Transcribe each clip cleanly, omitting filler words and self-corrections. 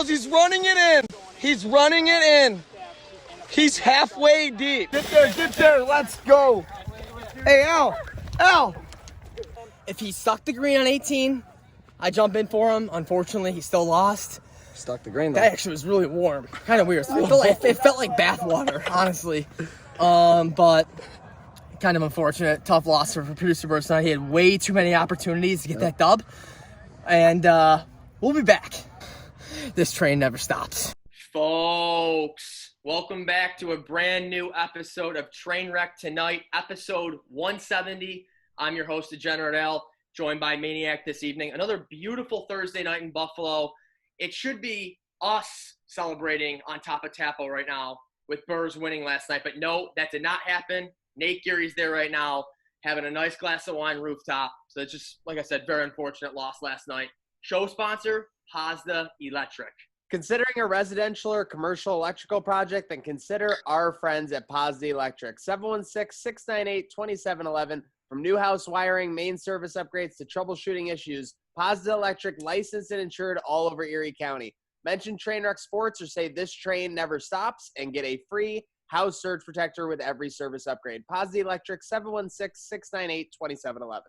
goes. He's running it in. He's running it in. He's halfway deep. Get there. Let's go. Hey, Al. If he stuck the green on 18, I jump in for him. Unfortunately, he still lost. Stuck the green though. That actually was really warm. Kind of weird. It felt like bath water, honestly. But kind of unfortunate. Tough loss for producer Burst tonight. He had way too many opportunities to get that dub. And we'll be back. This train never stops. Folks, welcome back to a brand new episode of Trainwreck tonight, episode 170. I'm your host, Degenerate Al, joined by Maniac this evening. Another beautiful Thursday night in Buffalo. It should be us celebrating on top of Tapo right now with Burrs winning last night. But no, that did not happen. Nate Geary's there right now having a nice glass of wine rooftop. So it's just, like I said, very unfortunate loss last night. Show sponsor, Pazda Electric. Considering a residential or commercial electrical project, then consider our friends at Pazda Electric. 716-698-2711. From new house wiring, main service upgrades to troubleshooting issues, Pazda Electric licensed and insured all over Erie County. Mention Trainwreck Sports or say this train never stops and get a free house surge protector with every service upgrade. Pazda Electric, 716-698-2711.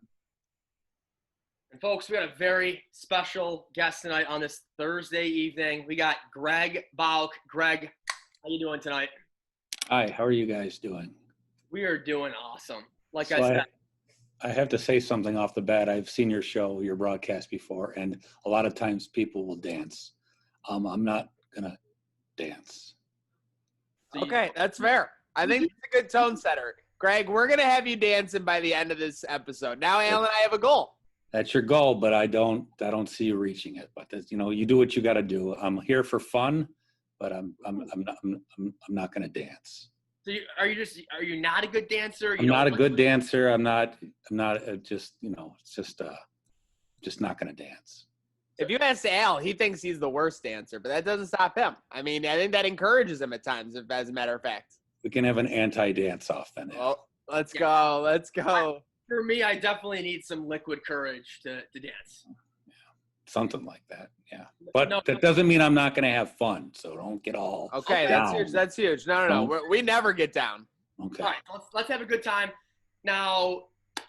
And folks, we got a very special guest tonight on this Thursday evening. We got Greg Bauch. Greg, how you doing tonight? Hi, how are you guys doing? We are doing awesome. Like So I said, I have to say something off the bat. I've seen your show, your broadcast before, and a lot of times people will dance. I'm not going to dance. Okay, that's fair. I think it's a good tone setter. Greg, we're going to have you dancing by the end of this episode. Now, Al and I have a goal. That's your goal, but I don't see you reaching it. But that's, you do what you got to do. I'm here for fun, but I'm not going to dance. So are you not a good dancer? I'm not a good dancer. I'm not just, it's just not going to dance. If you ask Al, he thinks he's the worst dancer, but that doesn't stop him. I mean, I think that encourages him at times, as a matter of fact. We can have an anti-dance off then. Well, let's go. For me, I definitely need some liquid courage to dance. Yeah, something like that. Yeah, but that doesn't mean I'm not going to have fun. So don't get all okay. down. That's huge. No. We never get down. Okay. All right, let's have a good time. Now,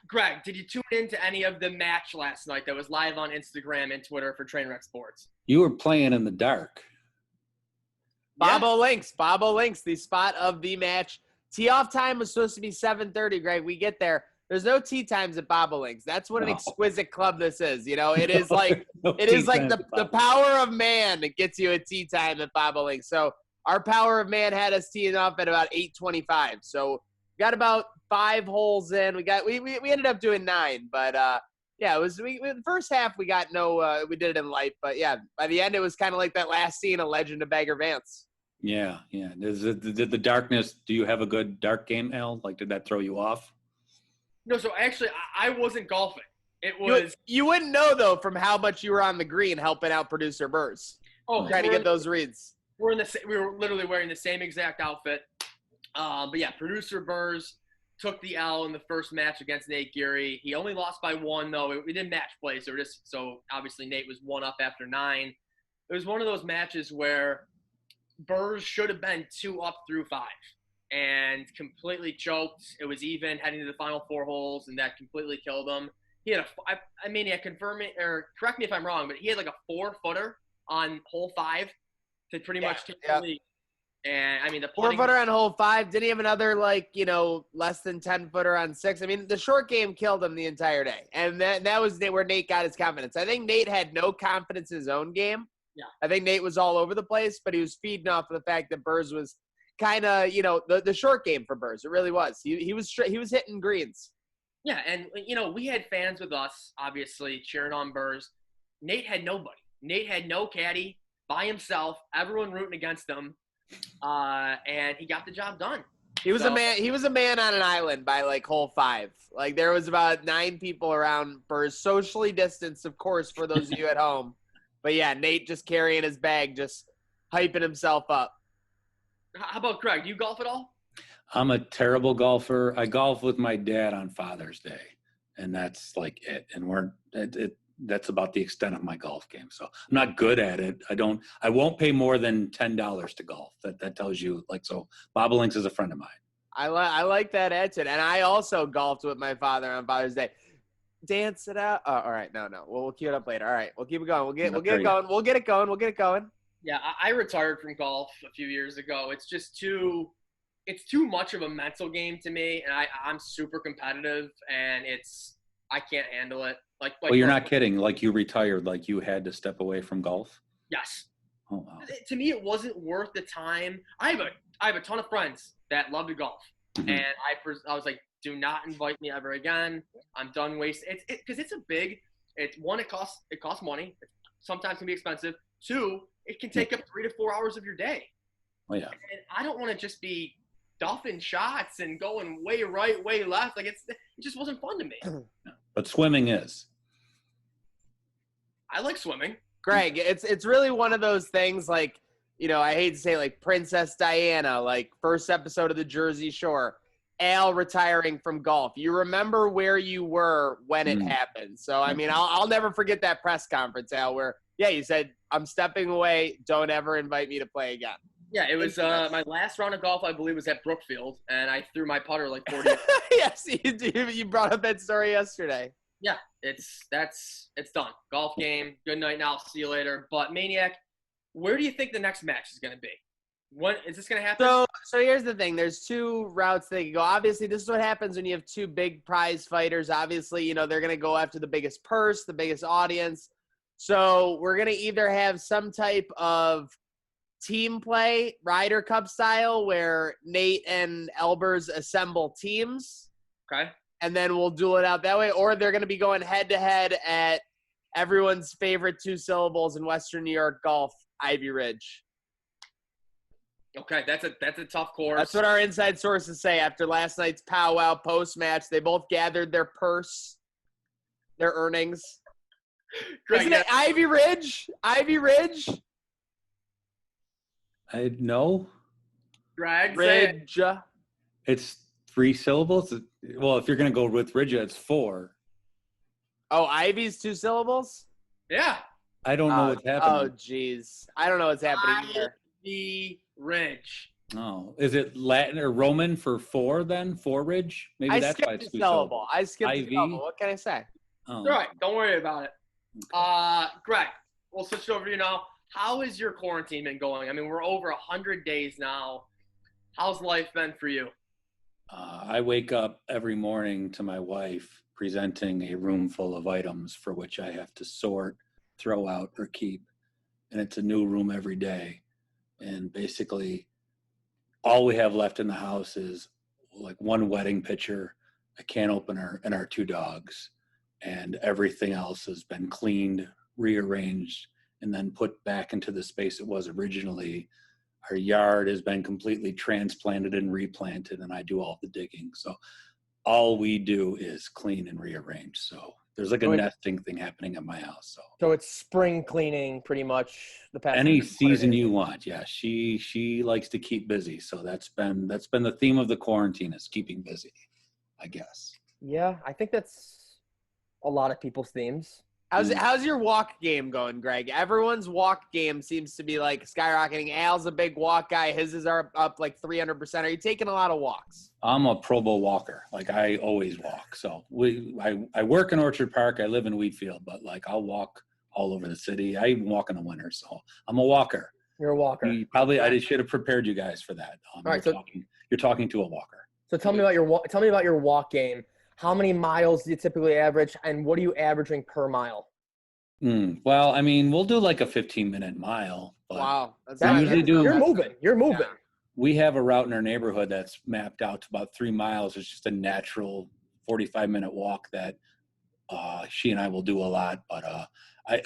Greg, did you tune into any of the match last night that was live on Instagram and Twitter for Trainwreck Sports? You were playing in the dark. Bobo Links, the spot of the match. Tee-off time was supposed to be 7:30, Greg. We get there. There's no tee times at Bobo Links. That's what an exquisite club this is. It is like the power of man that gets you a tee time at Bobo Links. So our power of man had us teeing off at about 8:25. So we got about 5 holes in. We ended up doing 9, but yeah, it was the first half we got we did it in light, but yeah, by the end it was kind of like that last scene of Legend of Bagger Vance. Yeah. Did the darkness? Do you have a good dark game, Al? Like, did that throw you off? No, so actually, I wasn't golfing. It was you wouldn't know though from how much you were on the green helping out producer Burrs. Oh, trying to get those reads. We were literally wearing the same exact outfit. But yeah, producer Burrs took the L in the first match against Nate Geary. He only lost by 1 though. We didn't match play, so obviously Nate was 1 up after 9. It was one of those matches where Burrs should have been 2 up through 5. And completely choked. It was even heading to the final 4 holes, and that completely killed him. He had confirm me or correct me if I'm wrong, but he had like a 4-footer on hole 5 to pretty much take the lead. And I mean, the 4-footer on hole 5. Didn't he have another less than 10-footer on 6? I mean, the short game killed him the entire day, and that was where Nate got his confidence. I think Nate had no confidence in his own game. Yeah, I think Nate was all over the place, but he was feeding off of the fact that Burrs was kind of, the short game for Burrs. It really was. He was hitting greens. Yeah, and, we had fans with us, obviously, cheering on Burrs. Nate had nobody. Nate had no caddy, by himself, everyone rooting against him, and he got the job done. He was a man on an island by, hole 5. There was about 9 people around Burrs, socially distanced, of course, for those of you at home. But, yeah, Nate just carrying his bag, just hyping himself up. How about Greg? Do you golf at all? I'm a terrible golfer. I golf with my dad on Father's Day, and that's like it. And that's about the extent of my golf game. So I'm not good at it. I won't pay more than $10 to golf. That tells you, like, so Bobolinks is a friend of mine. I like that attitude. And I also golfed with my father on Father's Day. Dance it out. Oh, all right. No. We'll cue it up later. All right. We'll keep it going. We'll get it going. We'll get it going. Yeah, I retired from golf a few years ago. It's just too much of a mental game to me, and I'm super competitive, and I can't handle it. Like well, you're not kidding. Like, you retired, like you had to step away from golf? Yes. Oh, wow. To me, it wasn't worth the time. I have a ton of friends that love to golf, Mhm. and I was like, do not invite me ever again. I'm done wasting. Because it's a big. It costs money. It sometimes can be expensive. 2, it can take up 3 to 4 hours of your day. Oh, yeah. And I don't want to just be duffing shots and going way right, way left. Like, it just wasn't fun to me. But swimming is. I like swimming. Greg, it's really one of those things, like, you know, I hate to say, like Princess Diana, like first episode of the Jersey Shore, Al retiring from golf. You remember where you were when it happened. So, I mean, I'll never forget that press conference, Al, where, yeah, you said, I'm stepping away. Don't ever invite me to play again. Yeah, it was my last round of golf, I believe, was at Brookfield, and I threw my putter like 40. Yes, you brought up that story yesterday. Yeah, it's done. Golf game. Good night now. See you later. But Maniac, where do you think the next match is going to be? When is this going to happen? So here's the thing. There's 2 routes they can go. Obviously, this is what happens when you have 2 big prize fighters. Obviously, you know, they're going to go after the biggest purse, the biggest audience. So we're going to either have some type of team play, Ryder Cup style, where Nate and Elbers assemble teams. Okay. And then we'll duel it out that way. Or they're going to be going head-to-head at everyone's favorite 2 syllables in Western New York golf, Ivy Ridge. Okay, that's a tough course. That's what our inside sources say after last night's powwow post-match. They both gathered their purse, their earnings. Greg, Isn't it Ivy Ridge? Ivy Ridge? I know. Greg, say it. Ridge. It's 3 syllables. Well, if you're going to go with Ridge, it's 4. Oh, Ivy's 2 syllables? Yeah. I don't know what's happening. Oh, jeez. I don't know what's happening here. Ivy Ridge. Oh, is it Latin or Roman for 4 then? 4 Ridge? Maybe I that's why skipped it's the 2 syllable. syllables. I skipped the IV? syllable. What can I say? Oh. All right, don't worry about it. Greg, we'll switch it over to you now. How has your quarantine been going? I mean, we're over 100 days now. How's life been for you? I wake up every morning to my wife presenting a room full of items for which I have to sort, throw out, or keep. And it's a new room every day. And basically, all we have left in the house is like 1 wedding picture, a can opener, and our 2 dogs. And everything else has been cleaned, rearranged, and then put back into the space it was originally. Our yard has been completely transplanted and replanted, and I do all the digging. So all we do is clean and rearrange. So there's like a nesting thing happening at my house. So it's spring cleaning pretty much the past. Any season you want. Yeah, she likes to keep busy. So that's been the theme of the quarantine, is keeping busy, I guess. Yeah, I think that's a lot of people's themes. How's your walk game going, Greg? Everyone's walk game seems to be like skyrocketing. Al's a big walk guy. His is up like 300%. Are you taking a lot of walks? I'm a Pro Bowl walker. Like, I always walk. So I work in Orchard Park. I live in Wheatfield, but like, I'll walk all over the city. I even walk in the winter. So I'm a walker. You're a walker. I should have prepared you guys for that. All right, you're talking to a walker. So tell me about your walk game. How many miles do you typically average, and what are you averaging per mile? Well, I mean, we'll do like a 15-minute mile. But wow. You're moving. Yeah. We have a route in our neighborhood that's mapped out to about 3 miles. It's just a natural 45-minute walk that she and I will do a lot. But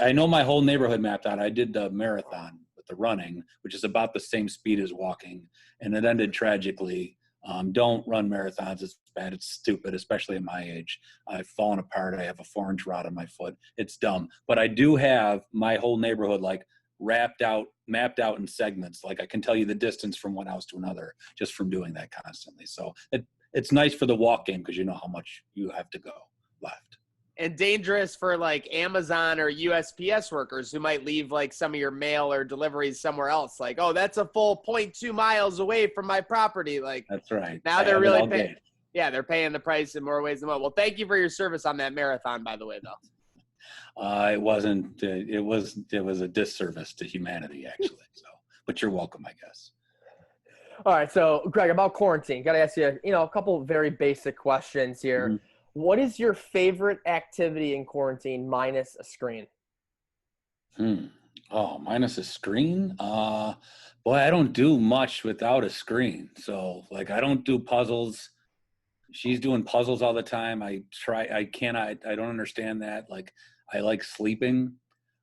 I know my whole neighborhood mapped out. I did the marathon with the running, which is about the same speed as walking, and it ended tragically. Don't run marathons. It's bad. It's stupid, especially at my age. I've fallen apart. I have a 4-inch rod on my foot. It's dumb. But I do have my whole neighborhood like mapped out in segments. Like, I can tell you the distance from one house to another just from doing that constantly. So it's nice for the walk game because you know how much you have to go left. and dangerous for like Amazon or USPS workers who might leave like some of your mail or deliveries somewhere else. Like, oh, that's a full 0.2 miles away from my property. Like, That's right. now I they're have it really all paying. day. Yeah, they're paying the price in more ways than one. Well, thank you for your service on that marathon, by the way, though. It wasn't. It was a disservice to humanity, actually. So, but you're welcome, I guess. All right, so Greg, about quarantine, got to ask you, a couple of very basic questions here. Mhm. What is your favorite activity in quarantine minus a screen? Oh, minus a screen? Boy, I don't do much without a screen. So, like, I don't do puzzles. She's doing puzzles all the time. I don't understand that. Like, I like sleeping.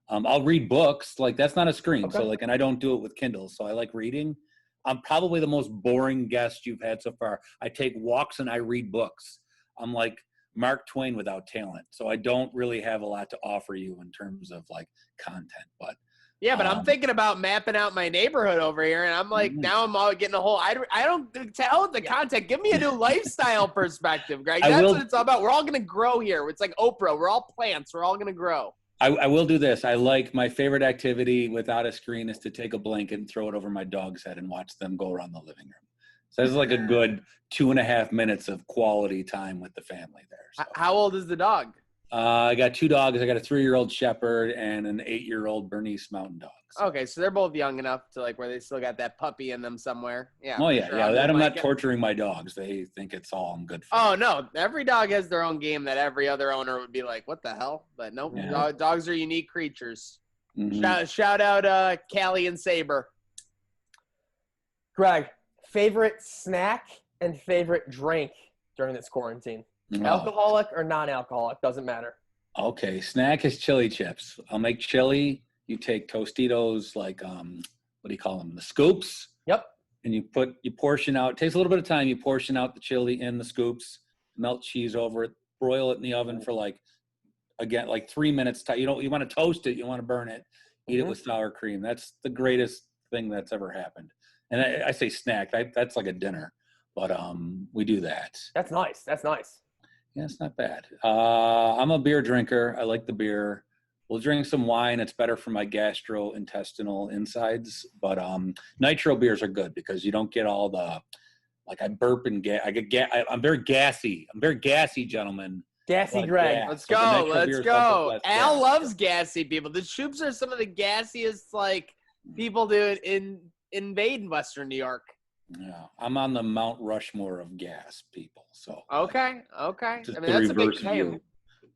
I'll read books. Like, that's not a screen. Okay. So, like, and I don't do it with Kindle. So I like reading. I'm probably the most boring guest you've had so far. I take walks and I read books. I'm like Mark Twain without talent. So I don't really have a lot to offer you in terms of like content, but Yeah, but I'm thinking about mapping out my neighborhood over here, and I'm like, now I'm all getting a whole. I don't tell the content. Give me a new lifestyle perspective, Greg. That's what it's all about. We're all gonna grow here. It's like Oprah. We're all plants. We're all gonna grow. I will do this. I like my favorite activity without a screen is to take a blanket and throw it over my dog's head and watch them go around the living room. So this is like a good 2.5 minutes of quality time with the family there. So. How old is the dog? I got 2 dogs. I got a 3-year-old Shepherd and an 8-year-old Bernese Mountain Dog. So. Okay, so they're both young enough to like where they still got that puppy in them somewhere. Yeah. Oh yeah, sure. yeah. That I'm not torturing my dogs. They think it's all I'm good for. Oh no, every dog has their own game that every other owner would be like, "What the hell?" But nope, Yeah. Dogs are unique creatures. Mm-hmm. Shout out Callie and Saber. Greg, favorite snack and favorite drink during this quarantine? Alcoholic or non-alcoholic, doesn't matter. Okay, snack is chili chips. I'll make chili. You take Tostitos, like what do you call them? The scoops. Yep. And you portion out. It takes a little bit of time. You portion out the chili in the scoops, melt cheese over it, broil it in the oven for like 3 minutes. You want to toast it. You want to burn it. Eat it with sour cream. That's the greatest thing that's ever happened. And I say snack. That's like a dinner, but we do that. That's nice. Yeah, it's not bad. I'm a beer drinker. I like the beer. We'll drink some wine. It's better for my gastrointestinal insides. But nitro beers are good because you don't get all the, like I burp and I'm very gassy. I'm very gassy, gentlemen. Gassy Greg. Gas. Let's So go. Al loves gassy people. The Shoops are some of the gassiest like people to invade Western New York. Yeah, I'm on the Mount Rushmore of gas people. So okay. Just I mean, that's a big claim.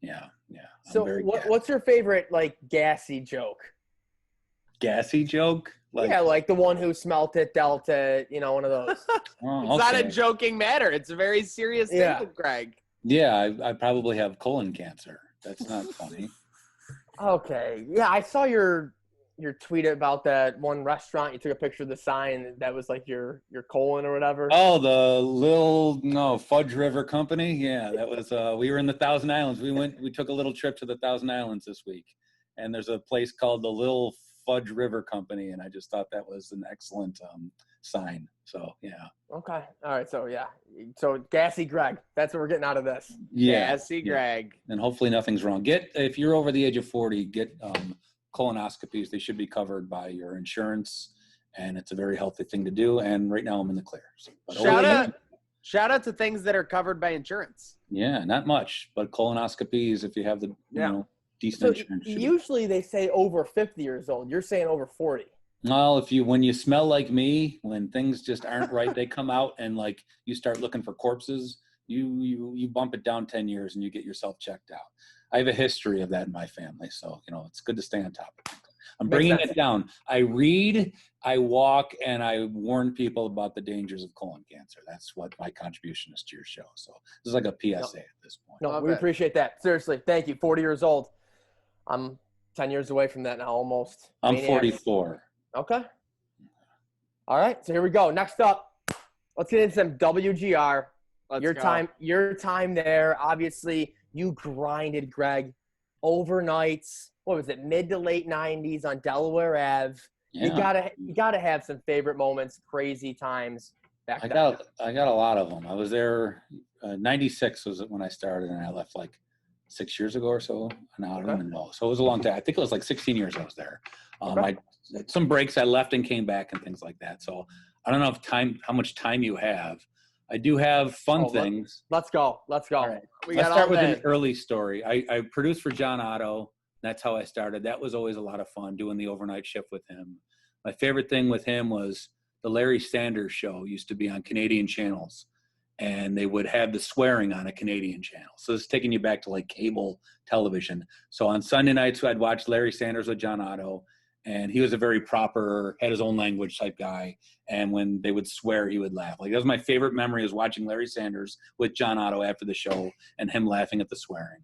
Yeah. So what's your favorite like gassy joke? Gassy joke? Like the one who smelt it, dealt it, one of those. Oh, it's not a joking matter. It's a very serious thing with Greg. Yeah, I probably have colon cancer. That's not funny. Okay. Yeah, I saw your tweet about that one restaurant. You took a picture of the sign that was like your colon or whatever. Oh, the Fudge River Company. Yeah, that was. We were in the Thousand Islands. We took a little trip to the Thousand Islands this week, and there's a place called the Little Fudge River Company, and I just thought that was an excellent sign. So yeah. Okay. All right. So gassy Greg. That's what we're getting out of this. Yeah. Gassy Greg. And hopefully nothing's wrong. If you're over the age of 40, get colonoscopies. They should be covered by your insurance, and it's a very healthy thing to do. And right now I'm in the clear. Shout out to things that are covered by insurance. Yeah, not much, but colonoscopies, if you have the decent insurance. Usually they say over 50 years old. You're saying over 40. Well, when you smell like me, when things just aren't right, they come out and like you start looking for corpses. You bump it down 10 years and you get yourself checked out. I have a history of that in my family, so it's good to stay on top of it. I'm bringing it down. I read, I walk, and I warn people about the dangers of colon cancer. That's what my contribution is to your show. So this is like a PSA at this point. No, we appreciate that. Seriously, thank you. 40 years old. I'm 10 years away from that now, almost. I'm 44. Okay. All right, so here we go. Next up, let's get into some WGR. Your time there. Obviously, you grinded, Greg, overnights. What was it, mid to late 90s on Delaware Ave? Yeah. You gotta have some favorite moments, crazy times back then. I got a lot of them. I was there. 96 was when I started, and I left like 6 years ago or so. No, I don't even know. So it was a long time. I think it was like 16 years I was there. I some breaks I left and came back and things like that. So I don't know how much time you have. I do have fun things. Let's go. All right. Let's start with an early story. I produced for John Otto. That's how I started. That was always a lot of fun doing the overnight shift with him. My favorite thing with him was the Larry Sanders Show used to be on Canadian channels, and they would have the swearing on a Canadian channel. So it's taking you back to like cable television. So on Sunday nights, I'd watch Larry Sanders with John Otto, and he was a very proper, had his own language type guy. And when they would swear, he would laugh. Like, that was my favorite memory, is watching Larry Sanders with John Otto after the show and him laughing at the swearing.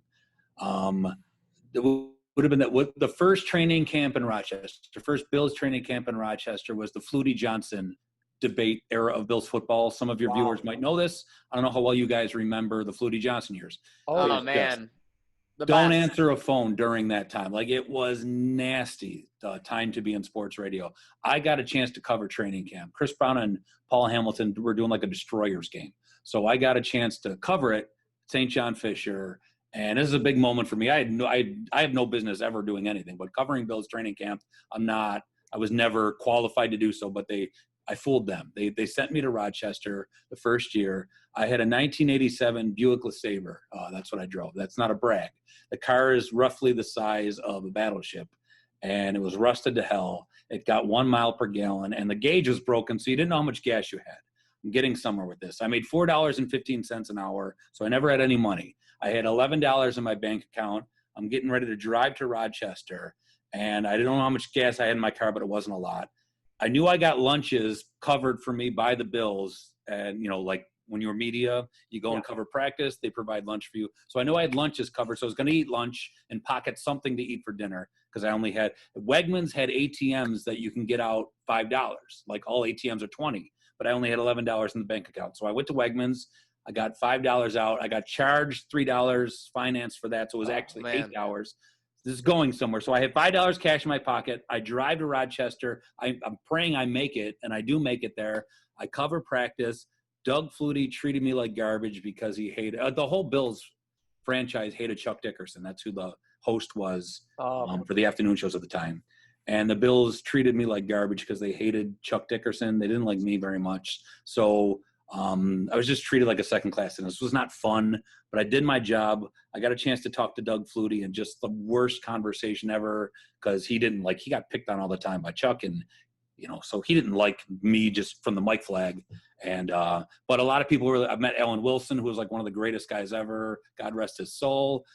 It would have been the first training camp in Rochester. First Bills training camp in Rochester was the Flutie Johnson debate era of Bills football. Some of your viewers might know this. I don't know how well you guys remember the Flutie Johnson years. Oh, man. Don't answer a phone during that time. Like, it was nasty time to be in sports radio. I got a chance to cover training camp. Chris Brown and Paul Hamilton were doing like a Destroyers game. So I got a chance to cover it, St. John Fisher. And this is a big moment for me. I have no business ever doing anything, but covering Bills training camp, I was never qualified to do so, but I fooled them. They sent me to Rochester the first year. I had a 1987 Buick LeSabre. That's what I drove. That's not a brag. The car is roughly the size of a battleship, and it was rusted to hell. It got 1 mile per gallon, and the gauge was broken, so you didn't know how much gas you had. I'm getting somewhere with this. I made $4.15 an hour, so I never had any money. I had $11 in my bank account. I'm getting ready to drive to Rochester, and I didn't know how much gas I had in my car, but it wasn't a lot. I knew I got lunches covered for me by the Bills, and, like when you're media, you go and cover practice, they provide lunch for you. So I know I had lunches covered, so I was going to eat lunch and pocket something to eat for dinner, because I only had – Wegmans had ATMs that you can get out $5. Like, all ATMs are $20, but I only had $11 in the bank account. So I went to Wegmans. I got $5 out. I got charged $3 finance for that, so it was actually $8. This is going somewhere. So I had $5 cash in my pocket. I drive to Rochester. I'm praying I make it, and I do make it there. I cover practice. Doug Flutie treated me like garbage because he hated the whole Bills franchise hated Chuck Dickerson. That's who the host was for the afternoon shows at the time. And the Bills treated me like garbage because they hated Chuck Dickerson. They didn't like me very much. So I was just treated like a second-class citizen. This was not fun, but I did my job. I got a chance to talk to Doug Flutie, and just the worst conversation ever, because he got picked on all the time by Chuck, and so he didn't like me just from the mic flag. And but a lot of people I met Ellen Wilson, who was like one of the greatest guys ever. God rest his soul.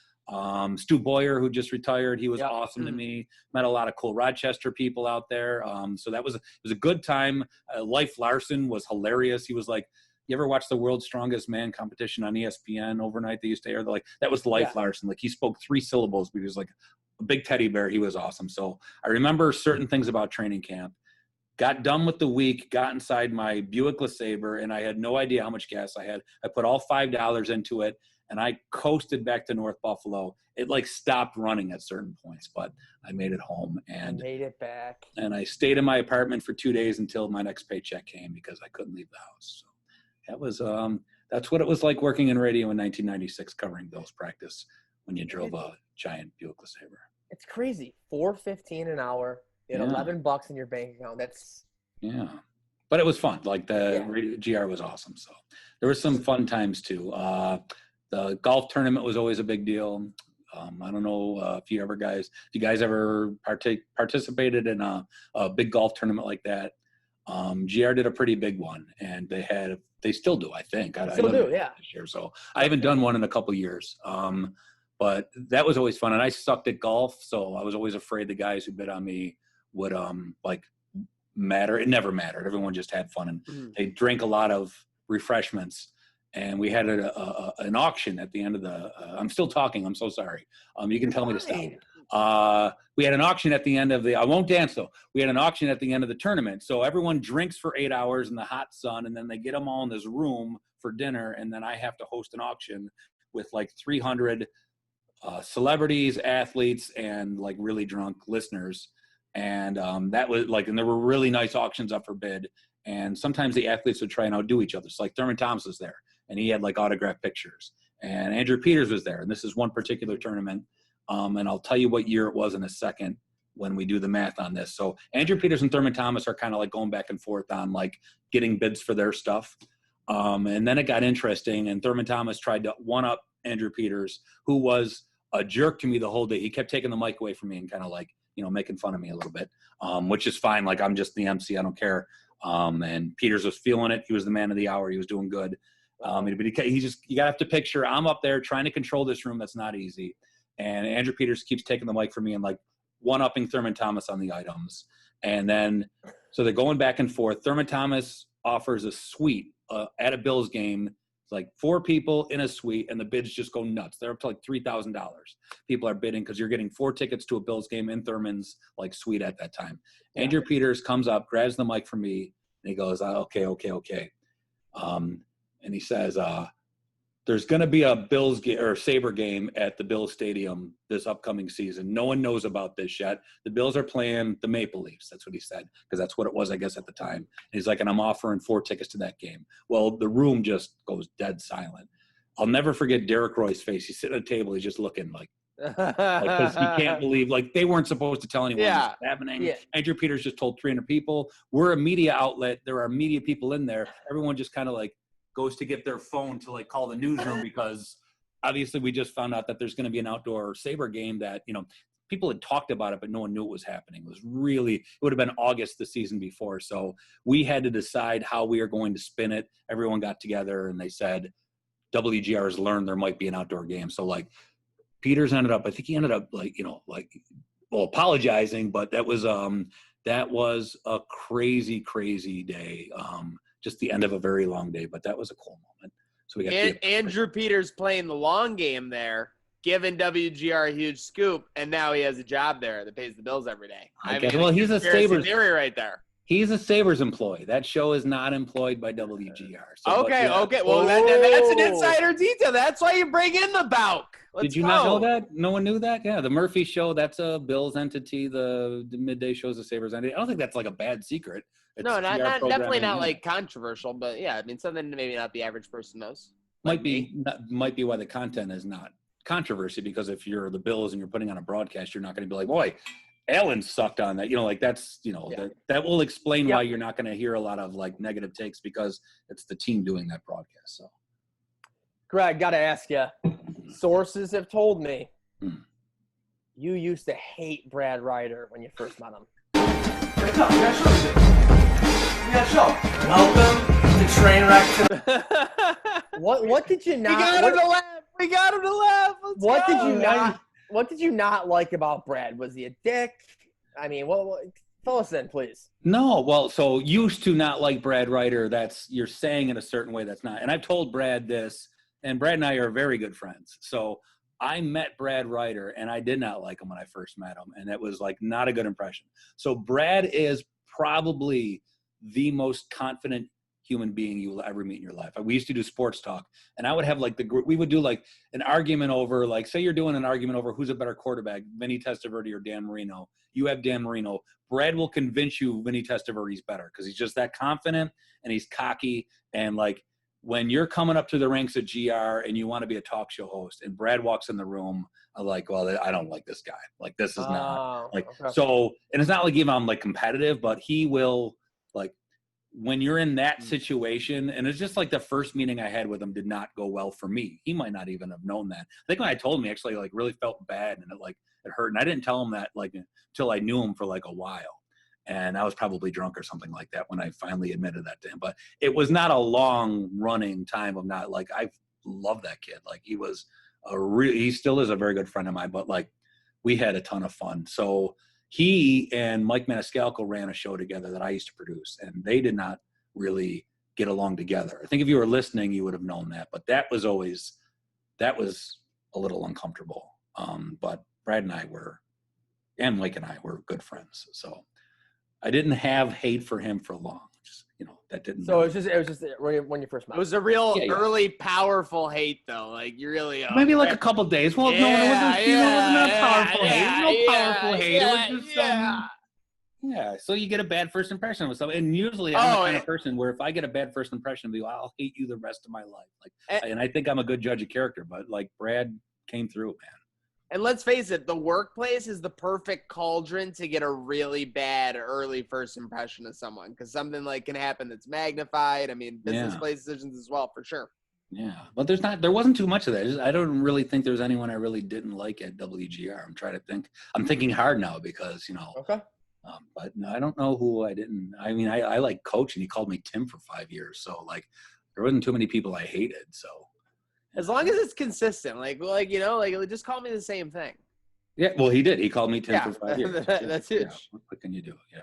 Stu Boyer, who just retired, he was awesome to me. Met a lot of cool Rochester people out there. So it was a good time. Leif Larson was hilarious. He was like, you ever watch the World's Strongest Man competition on ESPN overnight? They used to air that was Leif Larson. Like, he spoke 3 syllables, but he was like a big teddy bear. He was awesome. So I remember certain things about training camp. Got done with the week, got inside my Buick LeSabre, and I had no idea how much gas I had. I put all $5 into it, and I coasted back to North Buffalo. It stopped running at certain points, but I made it home and made it back. And I stayed in my apartment for 2 days until my next paycheck came, because I couldn't leave the house. So that was that's what it was like working in radio in 1996, covering Bills practice when you drove a giant Buick LeSabre. It's crazy. $4.15 an hour. You had $11 in your bank account. But it was fun. Like, the GR was awesome. So there were some fun times too. The golf tournament was always a big deal. I don't know if you guys ever participated in a big golf tournament like that. GR did a pretty big one, and they still do, I think. I still do, yeah. This year, so I haven't done one in a couple years. But that was always fun, and I sucked at golf, so I was always afraid the guys who bid on me would matter. It never mattered. Everyone just had fun, and they drank a lot of refreshments. And we had an auction at the end of the. I'm still talking. I'm so sorry. You can tell me to stop. We had an auction at the end of the. I won't dance though. We had an auction at the end of the tournament. So everyone drinks for 8 hours in the hot sun, and then they get them all in this room for dinner, and then I have to host an auction with like 300 celebrities, athletes, and like really drunk listeners. And that was like, and there were really nice auctions up for bid. And sometimes the athletes would try and outdo each other. So like Thurman Thomas was there, and he had like autographed pictures. And Andrew Peters was there. And this is one particular tournament. And I'll tell you what year it was in a second when we do the math on this. So Andrew Peters and Thurman Thomas are kind of like going back and forth on like getting bids for their stuff. And then it got interesting, and Thurman Thomas tried to one-up Andrew Peters, who was a jerk to me the whole day. He kept taking the mic away from me and kind of like, making fun of me a little bit, which is fine. Like, I'm just the MC. I don't care. And Peters was feeling it. He was the man of the hour. He was doing good. But you gotta have to picture, I'm up there trying to control this room. That's not easy. And Andrew Peters keeps taking the mic from me and like one-upping Thurman Thomas on the items. And then, so they're going back and forth. Thurman Thomas offers a suite at a Bills game. It's like 4 people in a suite, and the bids just go nuts. They're up to like $3,000. People are bidding because you're getting 4 tickets to a Bills game in Thurman's like suite at that time. Yeah. Andrew Peters comes up, grabs the mic from me, and he goes, okay. And he says, there's going to be a Bills or Sabre game at the Bills Stadium this upcoming season. No one knows about this yet. The Bills are playing the Maple Leafs. That's what he said, because that's what it was, I guess, at the time. And he's like, and I'm offering 4 tickets to that game. Well, the room just goes dead silent. I'll never forget Derek Roy's face. He's sitting at a table. He's just looking like because he can't believe, like, they weren't supposed to tell anyone this was happening. Yeah. Andrew Peters just told 300 people. We're a media outlet. There are media people in there. Everyone just kind of like goes to get their phone to like call the newsroom because obviously we just found out that there's going to be an outdoor Sabre game that, people had talked about it, but no one knew it was happening. It would have been August the season before. So we had to decide how we are going to spin it. Everyone got together and they said, WGR has learned there might be an outdoor game. So like Peters ended up apologizing, but that was a crazy, crazy day. Just the end of a very long day, but that was a cool moment. So we got Andrew Peters playing the long game there, giving WGR a huge scoop, and now he has a job there that pays the bills every day. He's a Sabres theory right there. He's a Sabres employee. That show is not employed by WGR. So, okay. Well, that's an insider detail. That's why you bring in the Bauch. Did you not know that? No one knew that? Yeah, the Murphy show, that's a Bills entity. The midday show is a Sabres entity. I don't think that's like a bad secret. It's definitely not like controversial, but yeah, I mean, something maybe not the average person knows. Might be why the content is not controversy, because if you're the Bills and you're putting on a broadcast, you're not going to be like, boy, Allen sucked on that. That will explain why you're not going to hear a lot of like negative takes, because it's the team doing that broadcast. So, Greg, got to ask you, sources have told me you used to hate Brad Ryder when you first met him. Welcome to Trainwreck. What did you not? We got him to laugh. What did you not like about Brad? Was he a dick? I mean, fill us in, please. No, well, so used to not like Brad Ryder. You're saying in a certain way that's not. And I've told Brad this, and Brad and I are very good friends. So I met Brad Ryder, and I did not like him when I first met him, and it was like not a good impression. So Brad is probably the most confident human being you will ever meet in your life. We used to do sports talk, and I would have like we would do like an argument over, like, say you're doing an argument over who's a better quarterback, Vinny Testaverde or Dan Marino. You have Dan Marino. Brad will convince you Vinny Testaverde's better because he's just that confident and he's cocky. And like when you're coming up to the ranks at GR and you want to be a talk show host and Brad walks in the room, I'm like, well, I don't like this guy. Like, this is not like, okay. So, and it's not like even I'm like competitive, but he will, like, when you're in that situation, and it's just like the first meeting I had with him did not go well for me. He might not even have known that. I think when I told him, he actually like really felt bad and it hurt. And I didn't tell him that like until I knew him for like a while. And I was probably drunk or something like that when I finally admitted that to him. But it was not a long running time of not like, I love that kid. Like he still is a very good friend of mine, but like we had a ton of fun. So he and Mike Maniscalco ran a show together that I used to produce, and they did not really get along together. I think if you were listening, you would have known that, but that was a little uncomfortable. But Brad and and Mike and I were good friends. So I didn't have hate for him for long. Just, that didn't. So it was just when you first met. It was a real early, powerful hate, though. Like you really. Maybe like a couple days. Well, no, it wasn't. It wasn't a powerful hate. It was no powerful hate. It was just Yeah, so you get a bad first impression with something, and usually I'm the kind Oh, of person where if I get a bad first impression of you, I'll hate you the rest of my life. Eh. And I think I'm a good judge of character, but like Brad came through, man. And let's face it, the workplace is the perfect cauldron to get a really bad early first impression of someone, because something like can happen that's magnified. I mean, business place decisions as well, for sure. Yeah, but there wasn't too much of that. I don't really think there's anyone I really didn't like at WGR. I'm trying to think. I'm thinking hard now because, Okay. But no, I don't know who I didn't. I mean, I like Coach, and he called me Tim for 5 years. So like, there wasn't too many people I hated. So As long as it's consistent, just call me the same thing. yeah, well, he did. He called me Tim for 5 years. That's huge. Yeah. What can you do? Yeah.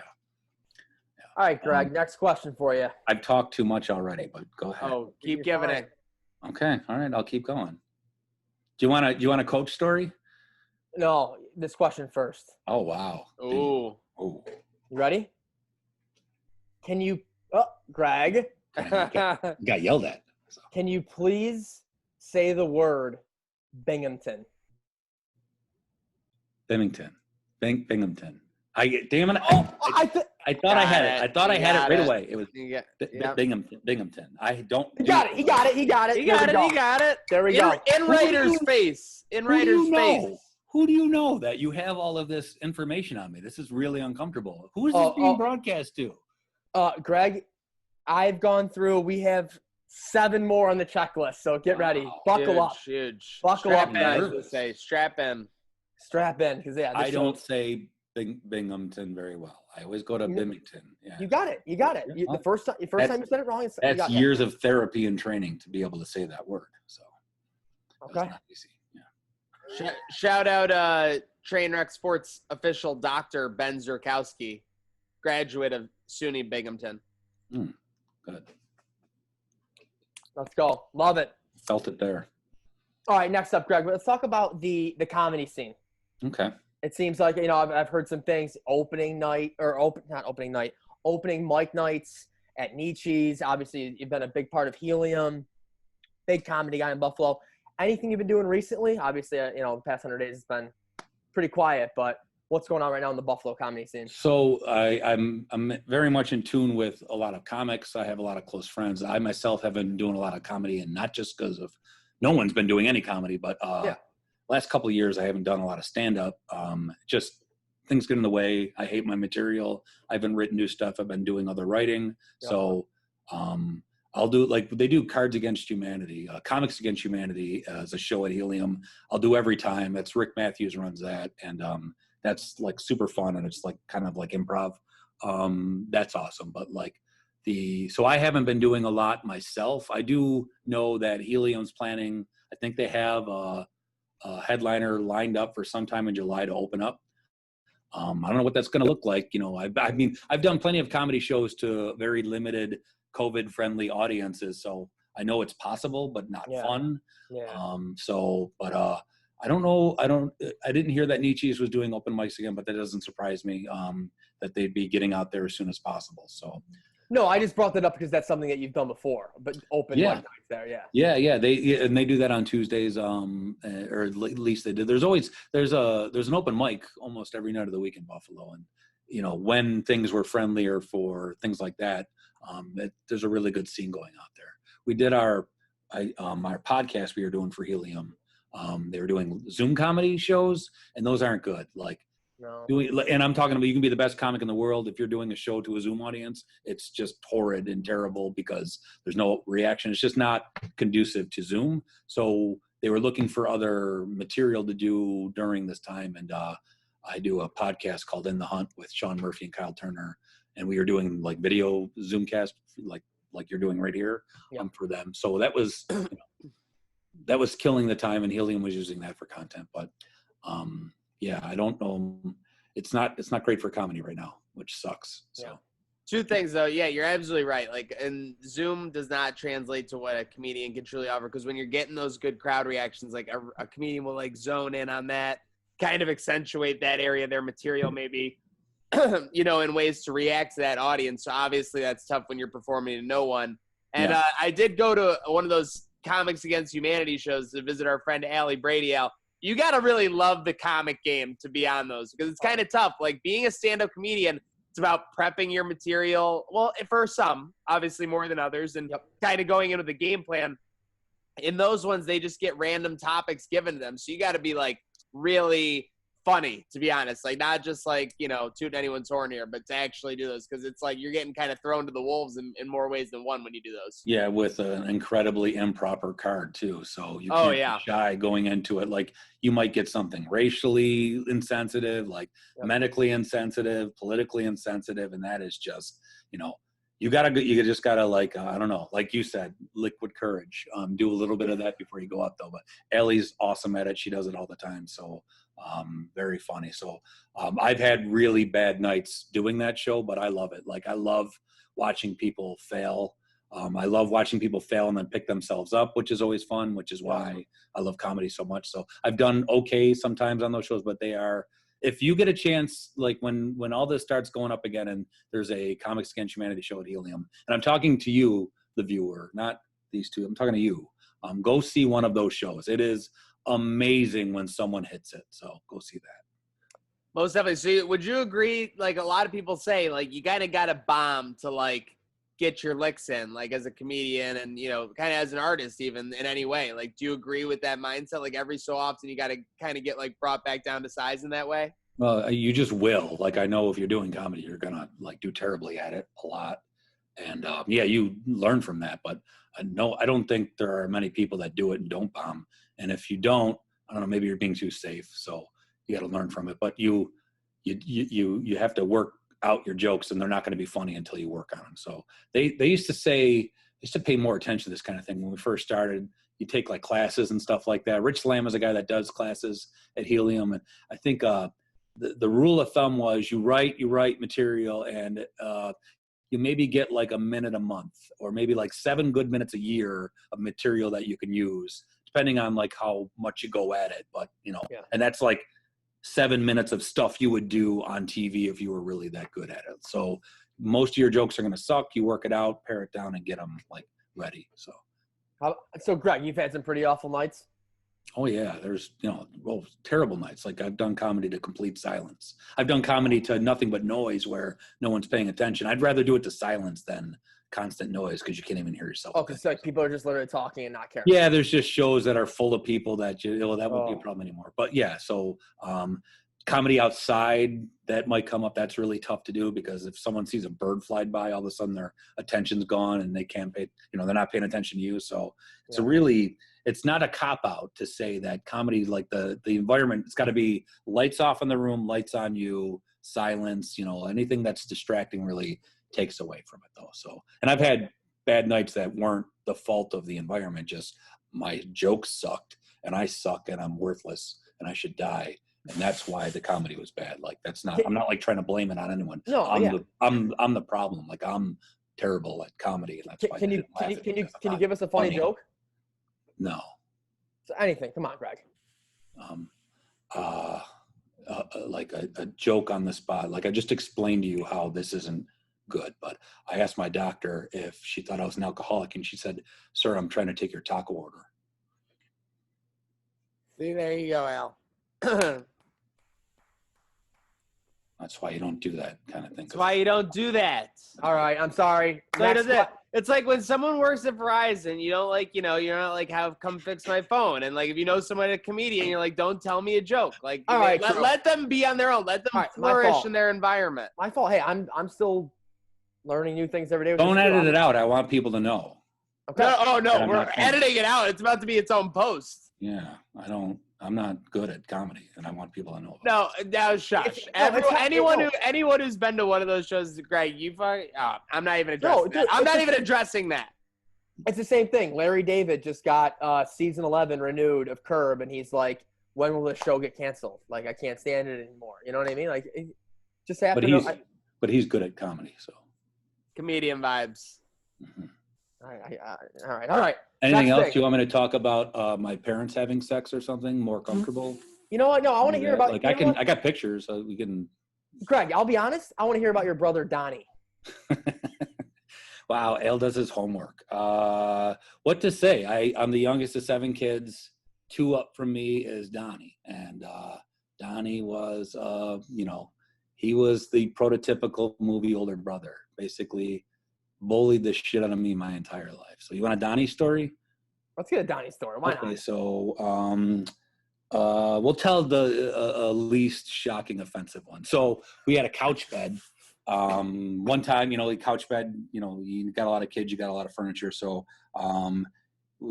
All right, Greg. Next question for you. I've talked too much already, but go ahead. Oh, keep giving it. Okay. All right. I'll keep going. Do you want a Coach story? No, this question first. Oh, wow. Ooh. Oh. You ready? Can you, Greg, Got yelled at. So. can you please say the word Binghamton? Binghamton. Binghamton. Damn it. Oh, I thought I had it. I thought I had it right away. It was Binghamton. I don't. He got it. He got it. He got it. There we go. In writer's face. In writer's face. Who do you know that you have all of this information on me? This is really uncomfortable. Who is this being broadcast to? Greg, I've gone through. We have 7 more on the checklist, so get ready. Buckle up. Huge. Buckle Strap up, in, guys. I would say. Strap in. Strap in, because I don't say Binghamton very well. I always go to Binghamton. Yeah. You got it. The first time you said it wrong. That's years of therapy and training to be able to say that word. So okay. Not easy. Yeah. Shout out Trainwreck Sports official Dr. Ben Zurkowski, graduate of SUNY Binghamton. Good. Let's go. Love it. Felt it there. All right, next up, Greg. Let's talk about the comedy scene. Okay. It seems like, I've heard some things, opening mic nights at Nietzsche's. Obviously, you've been a big part of Helium, big comedy guy in Buffalo. Anything you've been doing recently? Obviously, the past 100 days has been pretty quiet, but what's going on right now in the Buffalo comedy scene? So I'm very much in tune with a lot of comics. I have a lot of close friends. I myself have been doing a lot of comedy, and not just because of no one's been doing any comedy, but last couple of years I haven't done a lot of stand-up. Just things get in the way. I hate my material. I haven't written new stuff. I've been doing other writing. Yeah. So I'll do like they do Cards Against Humanity, Comics Against Humanity as a show at Helium. I'll do every time. That's Rick Matthews runs that, and that's like super fun, and it's like kind of like improv. That's awesome. But so I haven't been doing a lot myself. I do know that Helium's planning. I think they have a headliner lined up for sometime in July to open up. I don't know what that's going to look like. I've done plenty of comedy shows to very limited COVID-friendly audiences, so I know it's possible, but not fun. Yeah. I don't know. I didn't hear that Nietzsche's was doing open mics again, but that doesn't surprise me. That they'd be getting out there as soon as possible. So. No, I just brought that up because that's something that you've done before, but open mic nights there, Yeah. They do that on Tuesdays, or at least they did. There's an open mic almost every night of the week in Buffalo, and when things were friendlier for things like that, there's a really good scene going out there. We did our podcast we were doing for Helium. They were doing Zoom comedy shows, and those aren't good. No. And I'm talking about you can be the best comic in the world. If you're doing a show to a Zoom audience, it's just horrid and terrible because there's no reaction. It's just not conducive to Zoom. So they were looking for other material to do during this time. And I do a podcast called In the Hunt with Sean Murphy and Kyle Turner. And we were doing video Zoomcast like you're doing right here for them. So that was that was killing the time, and Helium was using that for content. But I don't know. It's not great for comedy right now, which sucks. So. Yeah. Two things though. Yeah, you're absolutely right. And Zoom does not translate to what a comedian can truly offer. Because when you're getting those good crowd reactions, a comedian will zone in on that, kind of accentuate that area of their material, maybe, in ways to react to that audience. So obviously that's tough when you're performing to no one. And I did go to one of those Comics Against Humanity shows to visit our friend Allie Brady. You got to really love the comic game to be on those because it's kind of tough. Being a stand-up comedian, It's about prepping your material. Well, for some, obviously more than others, and kind of going into the game plan. In those ones, they just get random topics given to them. So you got to be like really funny, to be honest. Like not just like, tooting anyone's horn here, but to actually do those, because it's like you're getting kind of thrown to the wolves in more ways than one when you do those. Yeah, with an incredibly improper card too. So you can't be shy going into it. Like you might get something racially insensitive, like medically insensitive, politically insensitive, and that is just, you just gotta like I don't know, like you said, liquid courage. Do a little bit of that before you go up though. But Ellie's awesome at it. She does it all the time. So very funny. So I've had really bad nights doing that show, but I love it. Like I love watching people fail. I love watching people fail and then pick themselves up, which is always fun, which is why I love comedy so much. So I've done okay sometimes on those shows, but they are, if you get a chance, like when all this starts going up again and there's a Comics Against Humanity show at Helium, and I'm talking to you, the viewer, not these two, I'm talking to you. Go see one of those shows. It is amazing when someone hits it. So go see that. Most definitely. So would you agree, like a lot of people say, like you kind of got to bomb to like get your licks in, like as a comedian and, kind of as an artist even in any way? Like, do you agree with that mindset? Like every so often you got to kind of get like brought back down to size in that way? Well, you just will. Like I know if you're doing comedy, you're going to like do terribly at it a lot. And you learn from that. But no, I don't think there are many people that do it and don't bomb. And if you don't, I don't know, maybe you're being too safe. So you got to learn from it. But you have to work out your jokes, and they're not going to be funny until you work on them. So they used to say, they used to pay more attention to this kind of thing when we first started. You take like classes and stuff like that. Rich Lamb is a guy that does classes at Helium. And I think the rule of thumb was you write material and you maybe get like a minute a month, or maybe like 7 good minutes a year of material that you can use, depending on like how much you go at it. But, and that's like 7 minutes of stuff you would do on TV if you were really that good at it. So most of your jokes are going to suck. You work it out, pare it down, and get them like ready. So Greg, you've had some pretty awful nights. Oh yeah, there's terrible nights. Like I've done comedy to complete silence. I've done comedy to nothing but noise where no one's paying attention. I'd rather do it to silence than constant noise because you can't even hear yourself. Oh, because like people are just literally talking and not caring. Yeah, there's just shows that are full of people that that won't be a problem anymore. But yeah, so comedy outside that might come up. That's really tough to do because if someone sees a bird fly by, all of a sudden their attention's gone and they can't pay. They're not paying attention to you. So it's it's not a cop out to say that comedy, like the environment, it's got to be lights off in the room, lights on you, silence. Anything that's distracting really takes away from it though. So, and I've had bad nights that weren't the fault of the environment, just my jokes sucked and I suck and I'm worthless and I should die. And that's why the comedy was bad. Like I'm not like trying to blame it on anyone. No, I'm the problem. Like I'm terrible at comedy. And that's why can you give us a funny joke? No. So anything. Come on, Greg. Like a joke on the spot. Like I just explained to you how this isn't good, but I asked my doctor if she thought I was an alcoholic, and she said, "Sir, I'm trying to take your taco order." See, there you go, Al. That's why you don't do that kind of thing. That's why you don't do that. All right, I'm sorry. It's like when someone works at Verizon, you don't like, you're not like, come fix my phone. And like, if you know someone, a comedian, you're like, don't tell me a joke. Like, all right, let them be on their own. Let them flourish in their environment. My fault. Hey, I'm still learning new things every day. Don't edit it out. I want people to know. Okay. No, we're editing it out. It's about to be its own post. Yeah, I'm not good at comedy, and I want people to know. No, that was shush. Anyone who's been to one of those shows, Greg, I'm not even addressing that. I'm not even addressing that. It's the same thing. Larry David just got season 11 renewed of Curb, and he's like, when will this show get canceled? Like, I can't stand it anymore. You know what I mean? Like, it just happened. But he's good at comedy, so. Comedian vibes. Mm-hmm. All right. Anything else you want me to talk about? My parents having sex or something more comfortable? You know what? No, I want to hear about. Like I got pictures, so we can. Greg, I'll be honest. I want to hear about your brother Donnie. Wow, Al does his homework. What to say? I'm the youngest of 7 kids. 2 up from me is Donnie, and Donnie was, He was the prototypical movie older brother. Basically, bullied the shit out of me my entire life. So you want a Donnie story? Let's get a Donnie story. Why Okay, not? so we'll tell the least shocking, offensive one. So we had a couch bed. One time, the couch bed, you got a lot of kids, you got a lot of furniture. So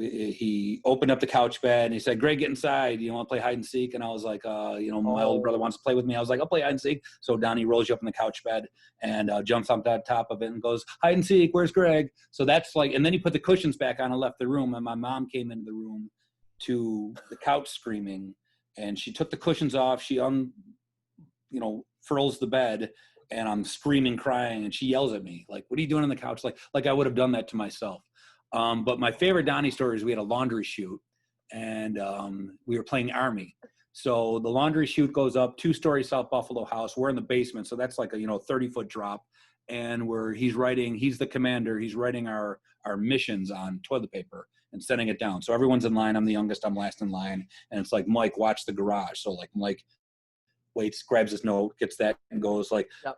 he opened up the couch bed and he said, "Greg, get inside. You want to play hide and seek?" And I was like, my older brother wants to play with me. I was like, "I'll play hide and seek." So Donnie rolls you up in the couch bed and jumps up on top of it and goes, "Hide and seek, where's Greg?" So that's like, and then he put the cushions back on and left the room. And my mom came into the room to the couch screaming, and she took the cushions off. She furls the bed, and I'm screaming, crying, and she yells at me like, "What are you doing on the couch?" Like I would have done that to myself. But my favorite Donnie story is we had a laundry chute, and we were playing Army. So the laundry chute goes up 2-story South Buffalo house. We're in the basement, so that's like a 30-foot drop. And he's the commander. He's writing our missions on toilet paper and sending it down. So everyone's in line. I'm the youngest. I'm last in line. And it's like, "Mike, watch the garage." So like Mike waits, grabs his note, gets that, and goes like, Yep.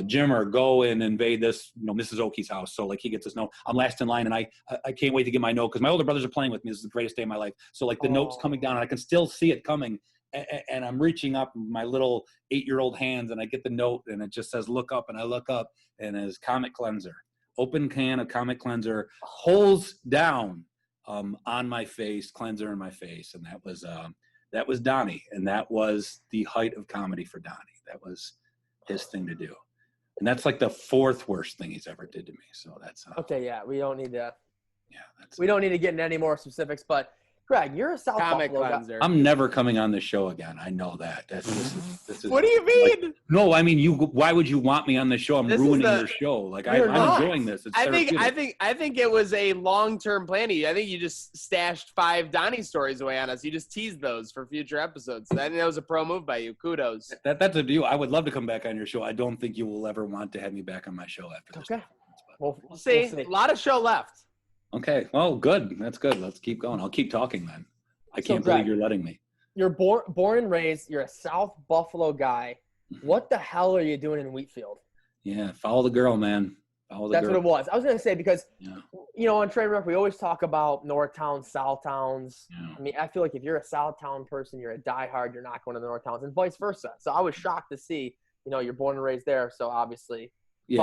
"Jimmer, go and invade this, Mrs. Oki's house." So like he gets his note. I'm last in line, and I can't wait to get my note because my older brothers are playing with me. This is the greatest day of my life. So like the note's coming down, and I can still see it coming. And I'm reaching up my little 8-year-old hands, and I get the note, and it just says, "Look up," and I look up, and it's Comet Cleanser. Open can of Comet Cleanser, holes down on my face, cleanser in my face. And that was Donnie. And that was the height of comedy for Donnie. That was his thing to do. And that's like the 4th worst thing he's ever did to me. So that's Okay, yeah, we don't need to. Yeah, We don't need to get into any more specifics, but Greg, you're a South Comic Buffalo guy. cleanser. I'm never coming on this show again. I know that. This is What do you mean? no, I mean why would you want me on this show? I'm This is ruining the- your show. Like You're I'm not. enjoying this. It's I therapeutic. think it was a long-term plan. I think you just stashed 5 Donnie stories away on us. You just teased those for future episodes. I think that was a pro move by you. Kudos. That's a deal. I would love to come back on your show. I don't think you will ever want to have me back on my show after this. Okay. We'll See, a lot of show left. Okay. Well, good. That's good. Let's keep going. I'll keep talking then. I So, can't Greg, believe you're letting me. You're born and raised. You're a South Buffalo guy. What the hell are you doing in Wheatfield? Yeah. Follow the girl, man. Follow the That's girl. what it was. I was going to say because, Yeah. on Trainwreck, we always talk about North Towns, South Towns. Yeah. I mean, I feel like if you're a South Town person, you're a diehard, you're not going to the North Towns, and vice versa. So I was shocked to see, you're born and raised there. So obviously Yeah.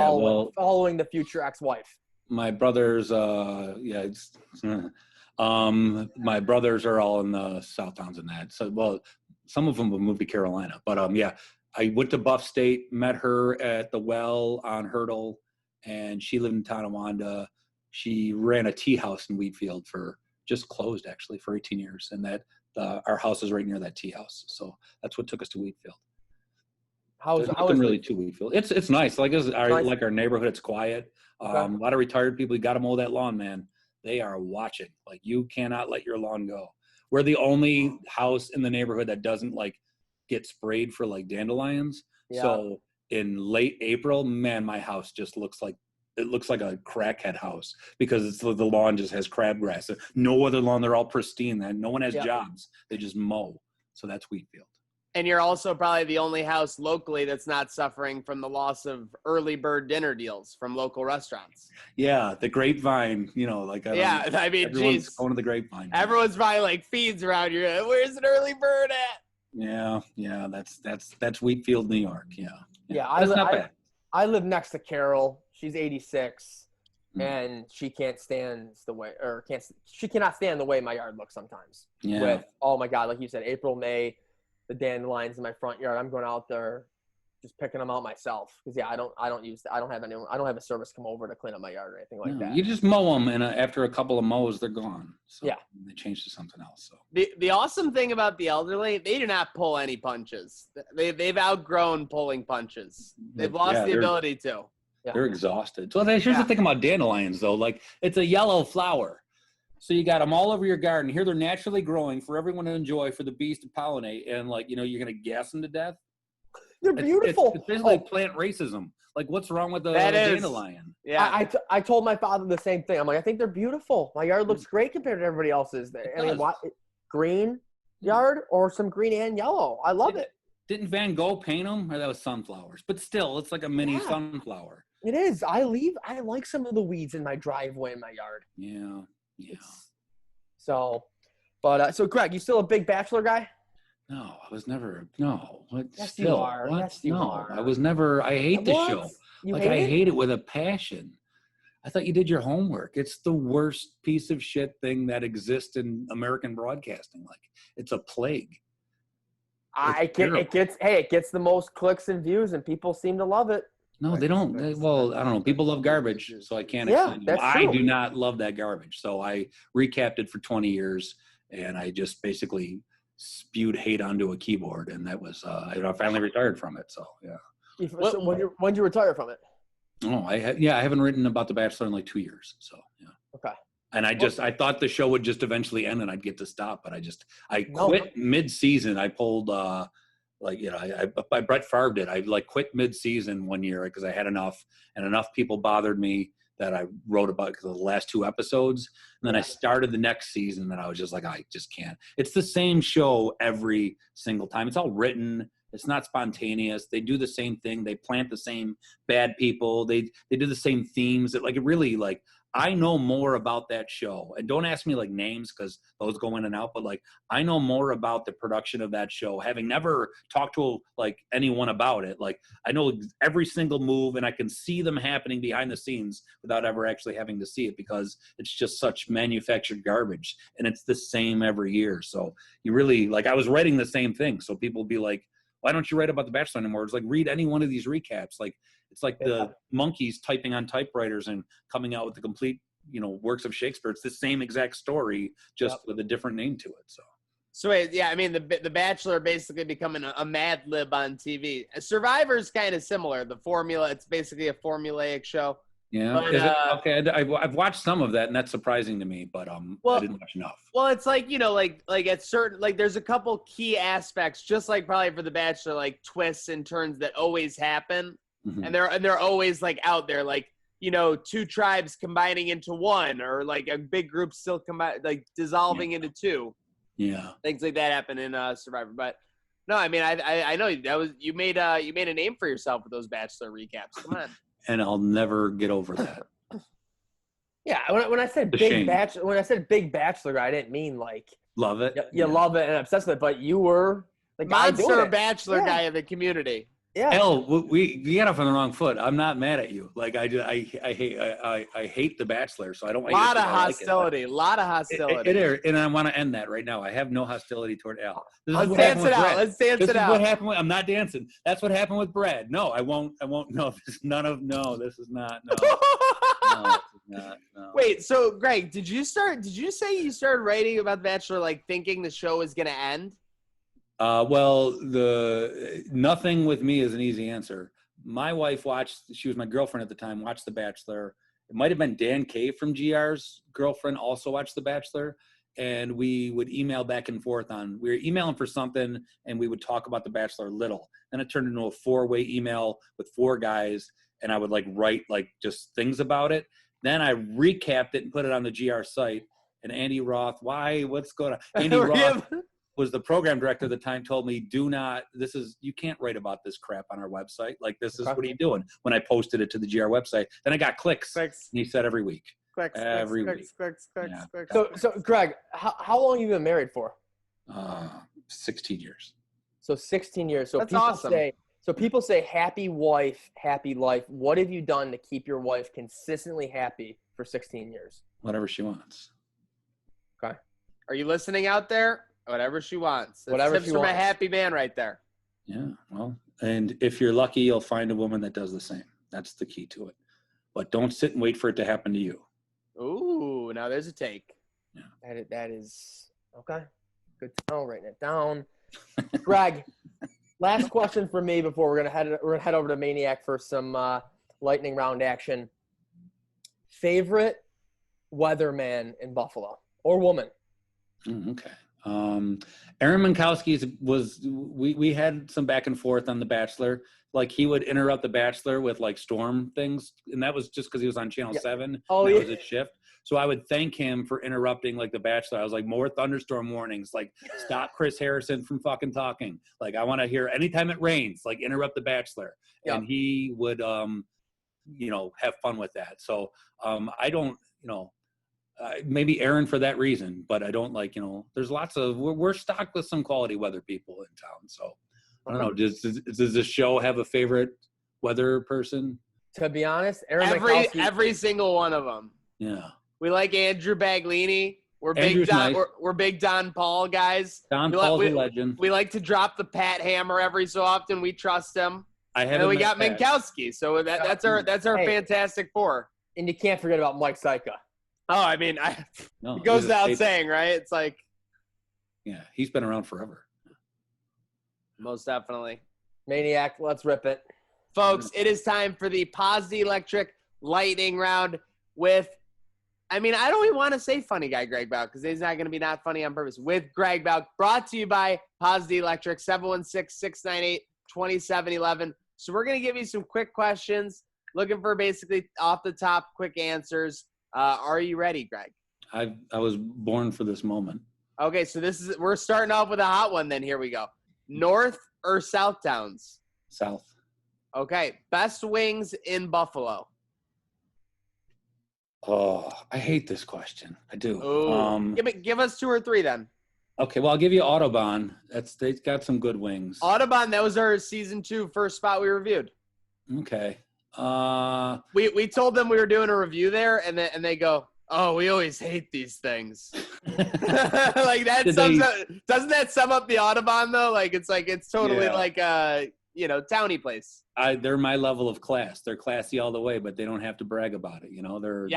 following the future ex-wife. My brothers, my brothers are all in the South Towns and that. So, well, some of them have moved to Carolina, but I went to Buff State, met her at the well on Hurdle, and she lived in Tonawanda. She ran a tea house in Wheatfield just closed actually for 18 years. And our house is right near that tea house. So that's what took us to Wheatfield. How's really to Wheatfield. It's nice. Like nice. Like our neighborhood, it's quiet. Okay. A lot of retired people. You got to mow that lawn, man. They are watching. Like you cannot let your lawn go. We're the only house in the neighborhood that doesn't like get sprayed for like dandelions. Yeah. So in late April, man, my house just looks like a crackhead house because the lawn just has crabgrass. No other lawn. They're all pristine. No one has jobs. They just mow. So that's Wheatfield. And you're also probably the only house locally that's not suffering from the loss of early bird dinner deals from local restaurants. Yeah, the Grapevine, I mean, everyone's geez. going to the Grapevine. Everyone's probably like feeds around here. Where's an early bird at? Yeah, that's Wheatfield, New York. Yeah. That's not bad. I live next to Carol. She's 86, Mm. and she can't stand she cannot stand the way my yard looks sometimes. Yeah. With, oh my God, like you said, April, May, the dandelions in my front yard. I'm going out there just picking them out myself because I don't have a service come over to clean up my yard or anything like that. You just mow them, and after a couple of mows, they're gone. So Yeah. they change to something else. So The awesome thing about the elderly, they do not pull any punches. They've outgrown pulling punches. They've lost the ability to. Yeah. they're exhausted. So here's the thing about dandelions, though. Like it's a yellow flower. So you got them all over your garden. Here they're naturally growing for everyone to enjoy, for the bees to pollinate, and you're gonna gas them to death. They're beautiful. It's basically plant racism. Like, what's wrong with the dandelion? Yeah. I told my father the same thing. I'm like, I think they're beautiful. My yard looks great compared to everybody else's. I mean, green yard or some green and yellow. I love it. Didn't Van Gogh paint them? Or that was sunflowers. But still, it's like a mini Yeah. sunflower. It is. I like some of the weeds in my driveway in my yard. Yeah. So Greg, you still a big Bachelor guy? No, I was never. No. What? Yes, Still, you are. What? Yes, you no, are. I was never. I hate the What? show. You Like, hate I it? hate it with a passion. I thought you did your homework. It's the worst piece of shit thing that exists in American broadcasting. Like, it's a plague. It gets the most clicks and views, and people seem to love it. No, they don't. Well, I don't know. People love garbage, so I can't Yeah, explain them. that's I true. do not love that garbage. So I recapped it for 20 years, and I just basically spewed hate onto a keyboard, and that was I finally retired from it. So yeah. So when you retire from it? Oh, I haven't written about The Bachelor in like 2 years. So yeah. Okay. And I thought the show would just eventually end and I'd get to stop, but I quit mid-season. I pulled I Brett Favre did. I quit mid-season one year because I had enough, and enough people bothered me that I wrote about the last 2 episodes. And then I started the next season, and I was just like, I just can't. It's the same show every single time. It's all written. It's not spontaneous. They do the same thing. They plant the same bad people. They do the same themes. It really I know more about that show, and don't ask me names because those go in and out, but I know more about the production of that show, having never talked to anyone about it. I know every single move, and I can see them happening behind the scenes without ever actually having to see it, because it's just such manufactured garbage, and it's the same every year. So you really I was writing the same thing. So people be like, why don't you write about The Bachelor anymore? It's read any one of these recaps. It's the monkeys typing on typewriters and coming out with the complete, works of Shakespeare. It's the same exact story, just with a different name to it. So wait, yeah, I mean, the Bachelor basically becoming a Mad Lib on TV. Survivor's kind of similar. The formula, it's basically a formulaic show. Yeah. But, is it okay? I've watched some of that, and that's surprising to me. But I didn't watch enough. Well, it's at certain there's a couple key aspects, just probably for the Bachelor, twists and turns that always happen, and they're always out there, 2 tribes combining into one, or a big group still dissolving into 2. Yeah. Things like that happen in Survivor, but. No, I mean, I know that was you made a name for yourself with those Bachelor recaps. Come on. And I'll never get over that. Yeah, when I said big Bachelor guy, I didn't mean love it. You love it and obsessed with it, but you were the guy doing monster it. Bachelor guy of the community. Yeah. Hell, we got off on the wrong foot. I'm not mad at you. I hate The Bachelor, so I don't. A lot of hostility. And I want to end that right now. I have no hostility toward Al. Let's dance it out. Let's dance it out. What happened? I'm not dancing. That's what happened with Brad. No, I won't. No, this is not. No. No, this is not. No. Wait. So, Greg, did you say you started writing about The Bachelor thinking the show was gonna end? Well, nothing with me is an easy answer. My wife she was my girlfriend at the time, watched The Bachelor. It might have been Dan Kay from GR's girlfriend also watched The Bachelor. And we would email back and forth we were emailing for something, and we would talk about The Bachelor a little. Then it turned into a 4-way email with 4 guys, and I would write just things about it. Then I recapped it and put it on the GR site. And Andy Roth, what's going on? Andy Roth was the program director at the time, told me, you can't write about this crap on our website. This is, what are you doing? When I posted it to the GR website, then I got clicks. And he said every week. Every week. So Greg, how long have you been married for? 16 years. So 16 years. So that's people awesome. People say happy wife, happy life. What have you done to keep your wife consistently happy for 16 years? Whatever she wants. Okay. Are you listening out there? Whatever she wants. That's Whatever tips she from wants. a happy man right there. Yeah. Well, and if you're lucky, you'll find a woman that does the same. That's the key to it. But don't sit and wait for it to happen to you. Ooh, now there's a take. Yeah. That is okay. Good to know. Writing it down. Greg, last question for me before we're gonna head over to Maniac for some lightning round action. Favorite weatherman in Buffalo or woman? Okay. Aaron Minkowski's we had some back and forth on The Bachelor. like he would interrupt The Bachelor with like storm things, and that was just because he was on Channel 7. Oh, and that yeah. was his shift. So I would thank him for interrupting like The Bachelor. I was like, more thunderstorm warnings. Like, stop Chris Harrison from fucking talking. Like, I want to hear anytime it rains, like interrupt The Bachelor. Yeah. And he would, have fun with that. So I don't, maybe Aaron for that reason, but I don't like, there's lots of, we're stocked with some quality weather people in town. So I don't know. Does this show have a favorite weather person? To be honest, Aaron Every single one of them. Yeah. We like Andrew Baglini. We're Andrew's big Don. nice. We're big Don Paul guys. Don Paul's a legend. We like to drop the Pat Hammer every so often. We trust him. I haven't. And then we met got Pat. Minkowski. So that's our Hey. fantastic four. And you can't forget about Mike Syka. Oh, I mean, No, it goes he's a without staple. saying, right? It's like Yeah, he's been around forever. most definitely. Maniac, let's rip it. Folks, it is time for the Positive Electric lightning round with, I don't even want to say funny guy Greg Bauch because he's not going to be not funny on purpose. With Greg Bauch, brought to you by Positive Electric, 716-698-2711. So we're going to give you some quick questions, looking for basically off the top quick answers. Are you ready, Greg? I was born for this moment. Okay, so we're starting off with a hot one then. Here we go. North or South Towns? South. Okay, best wings in Buffalo. Oh, I hate this question. I do. Ooh. Give us 2 or 3 then. Okay, well, I'll give you Autobahn. They've got some good wings. Audubon, that was our season 2 first spot we reviewed. Okay. We told them we were doing a review there, and they go, "Oh, we always hate these things." Like that doesn't that sum up the Audubon though? Like it's totally like towny place. They're my level of class. They're classy all the way, but they don't have to brag about it. They're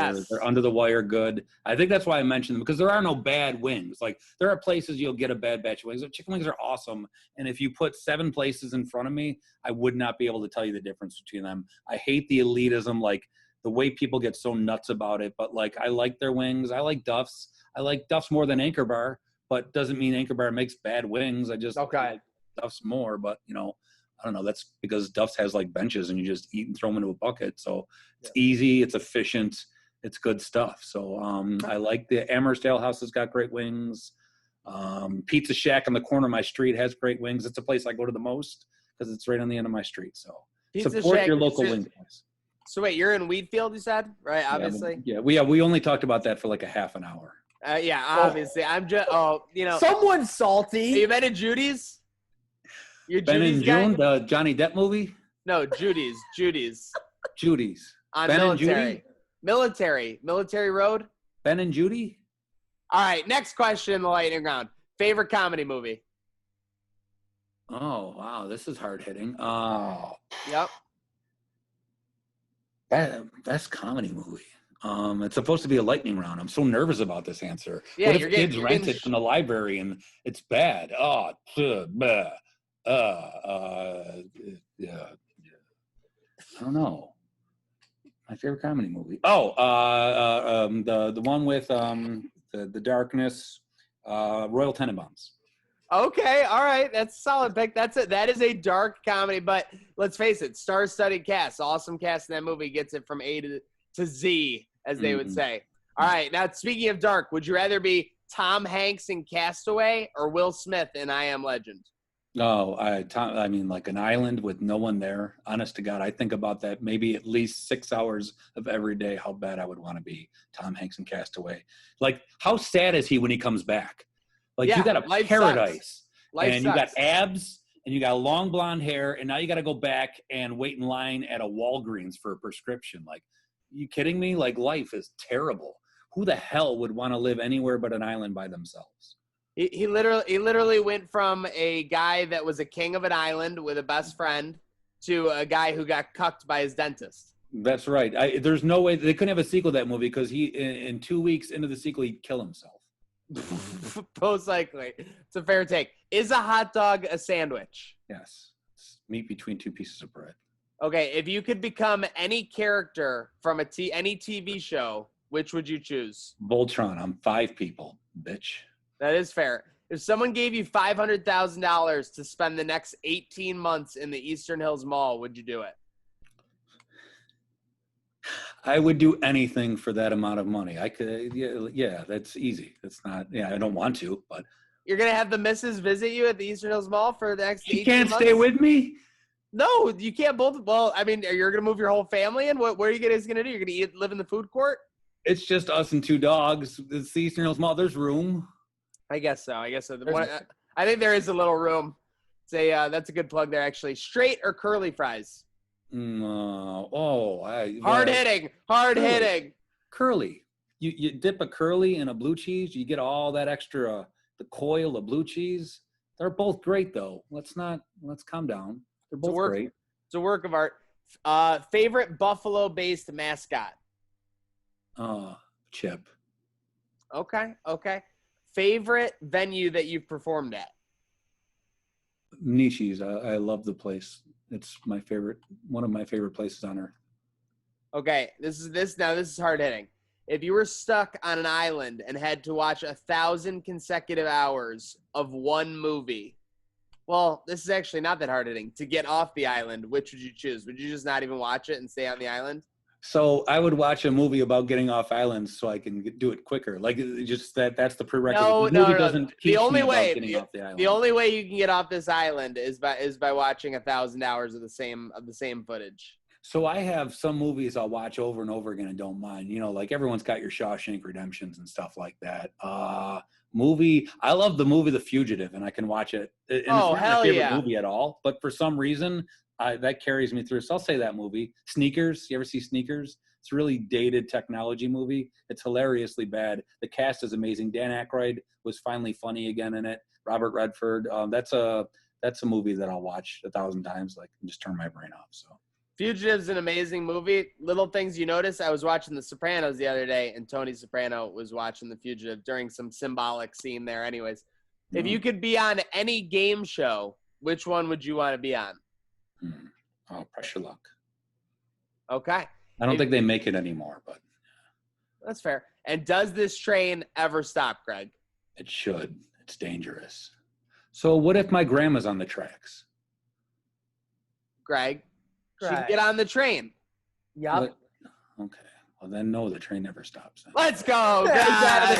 under the wire good. I think that's why I mentioned them, because there are no bad wings. Like, there are places you'll get a bad batch of wings. Chicken wings are awesome, and if you put 7 places in front of me, I would not be able to tell you the difference between them. I hate the elitism, like the way people get so nuts about it. But like, I like their wings. I like Duff's. I like Duff's more than Anchor Bar, but doesn't mean Anchor Bar makes bad wings. I just like Duff's more, but I don't know. That's because Duff's has like benches and you just eat and throw them into a bucket. So it's easy. It's efficient. It's good stuff. So I like the Amherst Ale House has got great wings. Pizza Shack on the corner of my street has great wings. It's a place I go to the most because it's right on the end of my street. So support your local wing place. So wait, you're in Wheatfield, you said, right? Obviously. Yeah, we only talked about that for like a half an hour. Obviously. I'm just Someone's salty. Have you been to Judy's? You're Ben Judy's and guy? June, the Johnny Depp movie? No, Judy's. Judy's. On Ben Military. and Judy? Military Road. Ben and Judy? All right, next question in the lightning round. Favorite comedy movie? Oh, wow, this is hard hitting. Yep. Best comedy movie. It's supposed to be a lightning round. I'm so nervous about this answer. Yeah, what if kids rent it from the library and it's bad? Yeah. I don't know. My favorite comedy movie. The one with the darkness, Royal Tenenbaums. Okay, all right, that's a solid pick. That is a dark comedy, but let's face it, star-studded cast, awesome cast in that movie, gets it from A to Z, as they would say. All right, now speaking of dark, would you rather be Tom Hanks in Castaway or Will Smith in I Am Legend? Oh, I mean, like an island with no one there. Honest to God, I think about that maybe at least 6 hours of every day, how bad I would want to be Tom Hanks in Castaway. Like, how sad is he when he comes back? Like, you got a paradise, and you got abs, and you got long blonde hair, and now you got to go back and wait in line at a Walgreens for a prescription. Like, you kidding me? Like, life is terrible. Who the hell would want to live anywhere but an island by themselves? He literally went from a guy that was a king of an island with a best friend to a guy who got cucked by his dentist. That's right. There's no way they couldn't have a sequel to that movie because he in 2 weeks into the sequel he'd kill himself. Most likely. It's a fair take. Is a hot dog a sandwich? Yes. It's meat between 2 pieces of bread. Okay, if you could become any character from any TV show, which would you choose? Voltron. I'm 5 people, bitch. That is fair. If someone gave you $500,000 to spend the next 18 months in the Eastern Hills Mall, would you do it? I would do anything for that amount of money. I could, yeah, that's easy. That's not, I don't want to, but. You're going to have the missus visit you at the Eastern Hills Mall for the next 18 months? You can't stay with me? No, you can't both. Well, I mean, you're going to move your whole family in? What are you guys going to do? You're going to live in the food court? It's just us and 2 dogs. It's the Eastern Hills Mall. There's room. I guess so. I think there is a little room. That's a good plug there, actually. Straight or curly fries? Hard hitting. Curly. You dip a curly in a blue cheese, you get all that extra, the coil of blue cheese. They're both great, though. Let's calm down. They're both great. It's a work of art. Favorite Buffalo-based mascot? Chip. Okay. Favorite venue that you've performed at? Nishi's. I love the place. It's my favorite, one of my favorite places on earth. Okay, this is hard hitting. If you were stuck on an island and had to watch 1,000 consecutive hours of one movie, well, this is actually not that hard hitting. To get off the island, which would you choose? Would you just not even watch it and stay on the island? So I would watch a movie about getting off islands so I can do it quicker. Like just that's the prerequisite. No. Doesn't teach the only me way about getting off the island. The only way you can get off this island is by watching 1,000 hours of the same footage. So I have some movies I'll watch over and over again and don't mind. Like everyone's got your Shawshank Redemptions and stuff like that. Movie, I love the movie The Fugitive, and I can watch it. And it's not my favorite movie at all, but for some reason that carries me through. So I'll say that movie. Sneakers. You ever see Sneakers? It's a really dated technology movie. It's hilariously bad. The cast is amazing. Dan Aykroyd was finally funny again in it. Robert Redford. That's a movie that I'll watch 1,000 times, like, and just turn my brain off. So. Fugitive's an amazing movie. Little things you notice. I was watching The Sopranos the other day, and Tony Soprano was watching The Fugitive during some symbolic scene there. Anyways, if you could be on any game show, which one would you want to be on? Pressure Luck. Okay. I don't think they make it anymore, but that's fair. And does this train ever stop, Greg? It should. It's dangerous. So what if my grandma's on the tracks? Greg. She can get on the train. Yep. Okay. Well, then no, the train never stops. Then. Let's go.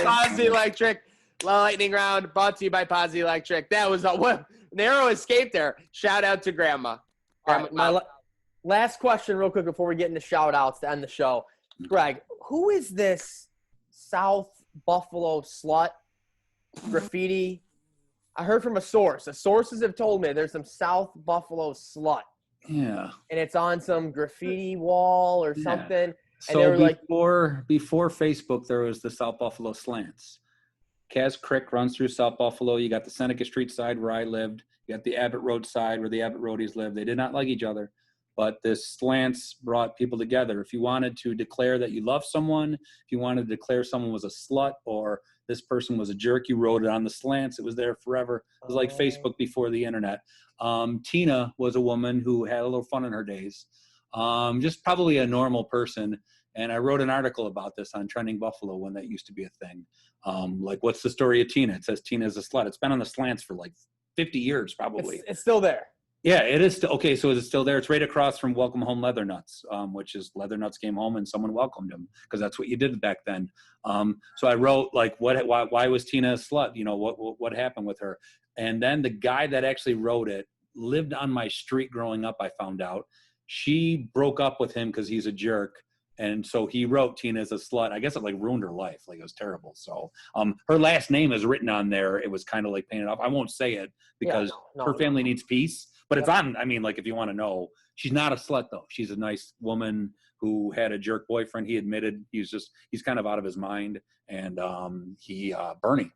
Posse Electric lightning round brought to you by Posse Electric. That was a narrow escape there. Shout out to Grandma. All right, my last question real quick before we get into shout outs to end the show. Greg, who is this South Buffalo slut graffiti? I heard from a source. The sources have told me there's some South Buffalo slut. Yeah. And it's on some graffiti wall or something. So and they were before Facebook, there was the South Buffalo slants. Cass Creek runs through South Buffalo. You got the Seneca Street side where I lived. You got the Abbott Road side where the Abbott Roadies lived. They did not like each other, but the slants brought people together. If you wanted to declare that you love someone, if you wanted to declare someone was a slut or this person was a jerk, you wrote it on the slants. It was there forever. It was like Facebook before the internet. Tina was a woman who had a little fun in her days. Just probably a normal person. And I wrote an article about this on Trending Buffalo when that used to be a thing. Like, what's the story of Tina? It says Tina's a slut. It's been on the slants for like 50 years, probably. It's still there. Yeah, it is still. Okay, so is it still there? It's right across from Welcome Home Leather Nuts, which is Leather Nuts came home and someone welcomed him because that's what you did back then. So I wrote, like, why was Tina a slut? What happened with her? And then the guy that actually wrote it lived on my street growing up, I found out. She broke up with him because he's a jerk. And so he wrote Tina's a slut. I guess it like ruined her life. Like, it was terrible. So her last name is written on there. It was kind of like painted off. I won't say it because her family needs peace. But it's on, I mean, like, if you want to know, she's not a slut, though. She's a nice woman who had a jerk boyfriend. He admitted he's kind of out of his mind. And Bernie,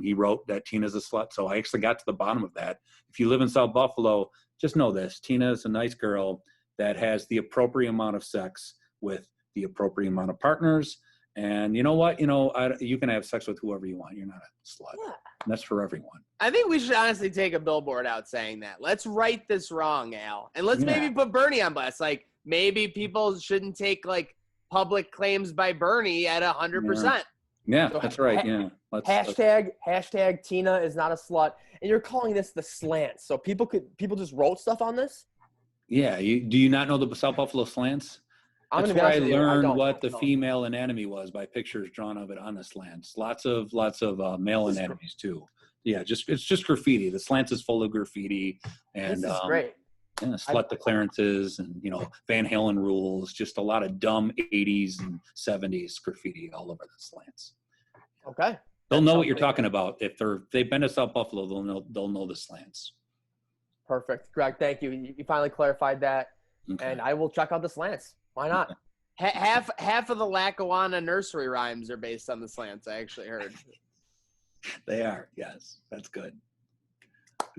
he wrote that Tina's a slut. So I actually got to the bottom of that. If you live in South Buffalo, just know this. Tina is a nice girl that has the appropriate amount of sex with the appropriate amount of partners. And you know what? You can have sex with whoever you want. You're not a slut. Yeah. And that's for everyone. I think we should honestly take a billboard out saying that. Let's right this wrong, Al. And let's maybe put Bernie on blast. Like, maybe people shouldn't take, like, public claims by Bernie at 100%. Yeah, that's right. Yeah. Hashtag Tina is not a slut. And you're calling this the slants. So people just wrote stuff on this? Yeah. Do you not know the South Buffalo slants? That's where I learned what the female anatomy was by pictures drawn of it on the slants. Lots of male anatomies too. Yeah, it's just graffiti. The slants is full of graffiti and this is great. Yeah, slut declarances and Van Halen rules. Just a lot of dumb 80s and 70s graffiti all over the slants. Okay. They'll know what you're talking about. If they've been to South Buffalo, they'll know the slants. Perfect. Greg, thank you. You finally clarified that. Okay. And I will check out the slants. Why not? Okay. Half of the Lackawanna nursery rhymes are based on the slants, I actually heard. They are, yes. That's good.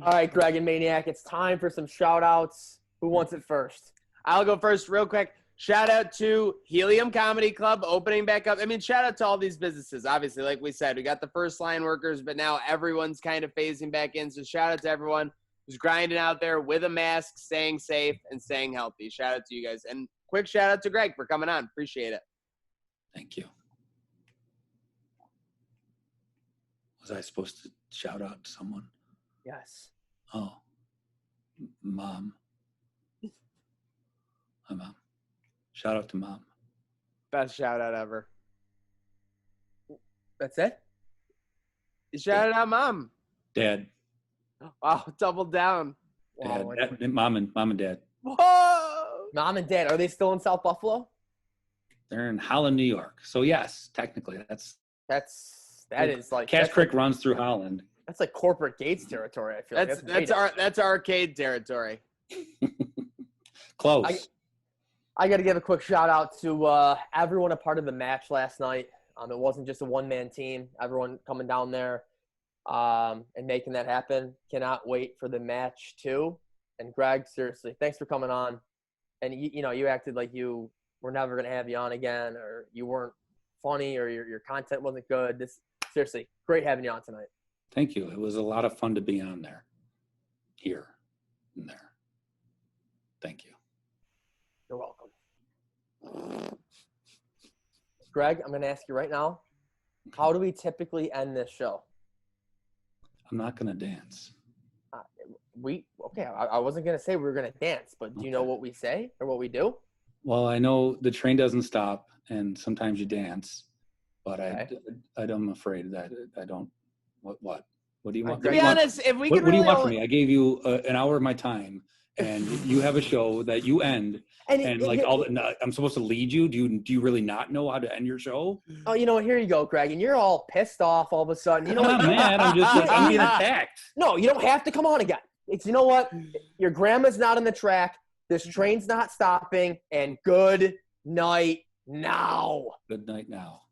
All right, Greg and Maniac, it's time for some shout-outs. Who wants it first? I'll go first real quick. Shout out to Helium Comedy Club opening back up. I mean, shout out to all these businesses. Obviously, like we said, we got the first line workers, but now everyone's kind of phasing back in. So shout out to everyone who's grinding out there with a mask, staying safe, and staying healthy. Shout out to you guys. And quick shout out to Greg for coming on. Appreciate it. Thank you. Was I supposed to shout out to someone? Yes. Oh, Mom. Hi, Mom. Shout out to Mom. Best shout out ever. That's it? You shouted out Mom. Dad. Wow, double down. Dad. Wow. Mom and Dad. Whoa! Mom and Dad, are they still in South Buffalo? They're in Holland, New York. So yes, technically that is like Cass Creek runs through Holland. That's like corporate Gates territory. I feel that's arcade territory. Close. I got to give a quick shout out to everyone a part of the match last night. It wasn't just a one-man team. Everyone coming down there and making that happen. Cannot wait for the match too. And Greg, seriously, thanks for coming on. And you acted like you were never going to have you on again, or you weren't funny, or your content wasn't good. Seriously, great having you on tonight. Thank you. It was a lot of fun to be on there, here, and there. Thank you. You're welcome. Greg, I'm going to ask you right now, how do we typically end this show? I'm not going to dance. I wasn't going to say we were going to dance, but do you know what we say or what we do? Well, I know the train doesn't stop, and sometimes you dance, but okay. I'm afraid that I don't. What do you want? To be honest, if we what do you want from me? I gave you an hour of my time, and you have a show that you end, I'm supposed to lead you. Do you really not know how to end your show? Oh, here you go, Greg, and you're all pissed off all of a sudden. I'm not mad. I'm being attacked. No, you don't have to come on again. It's what? Your grandma's not on the track. This train's not stopping, and good night now. Good night now.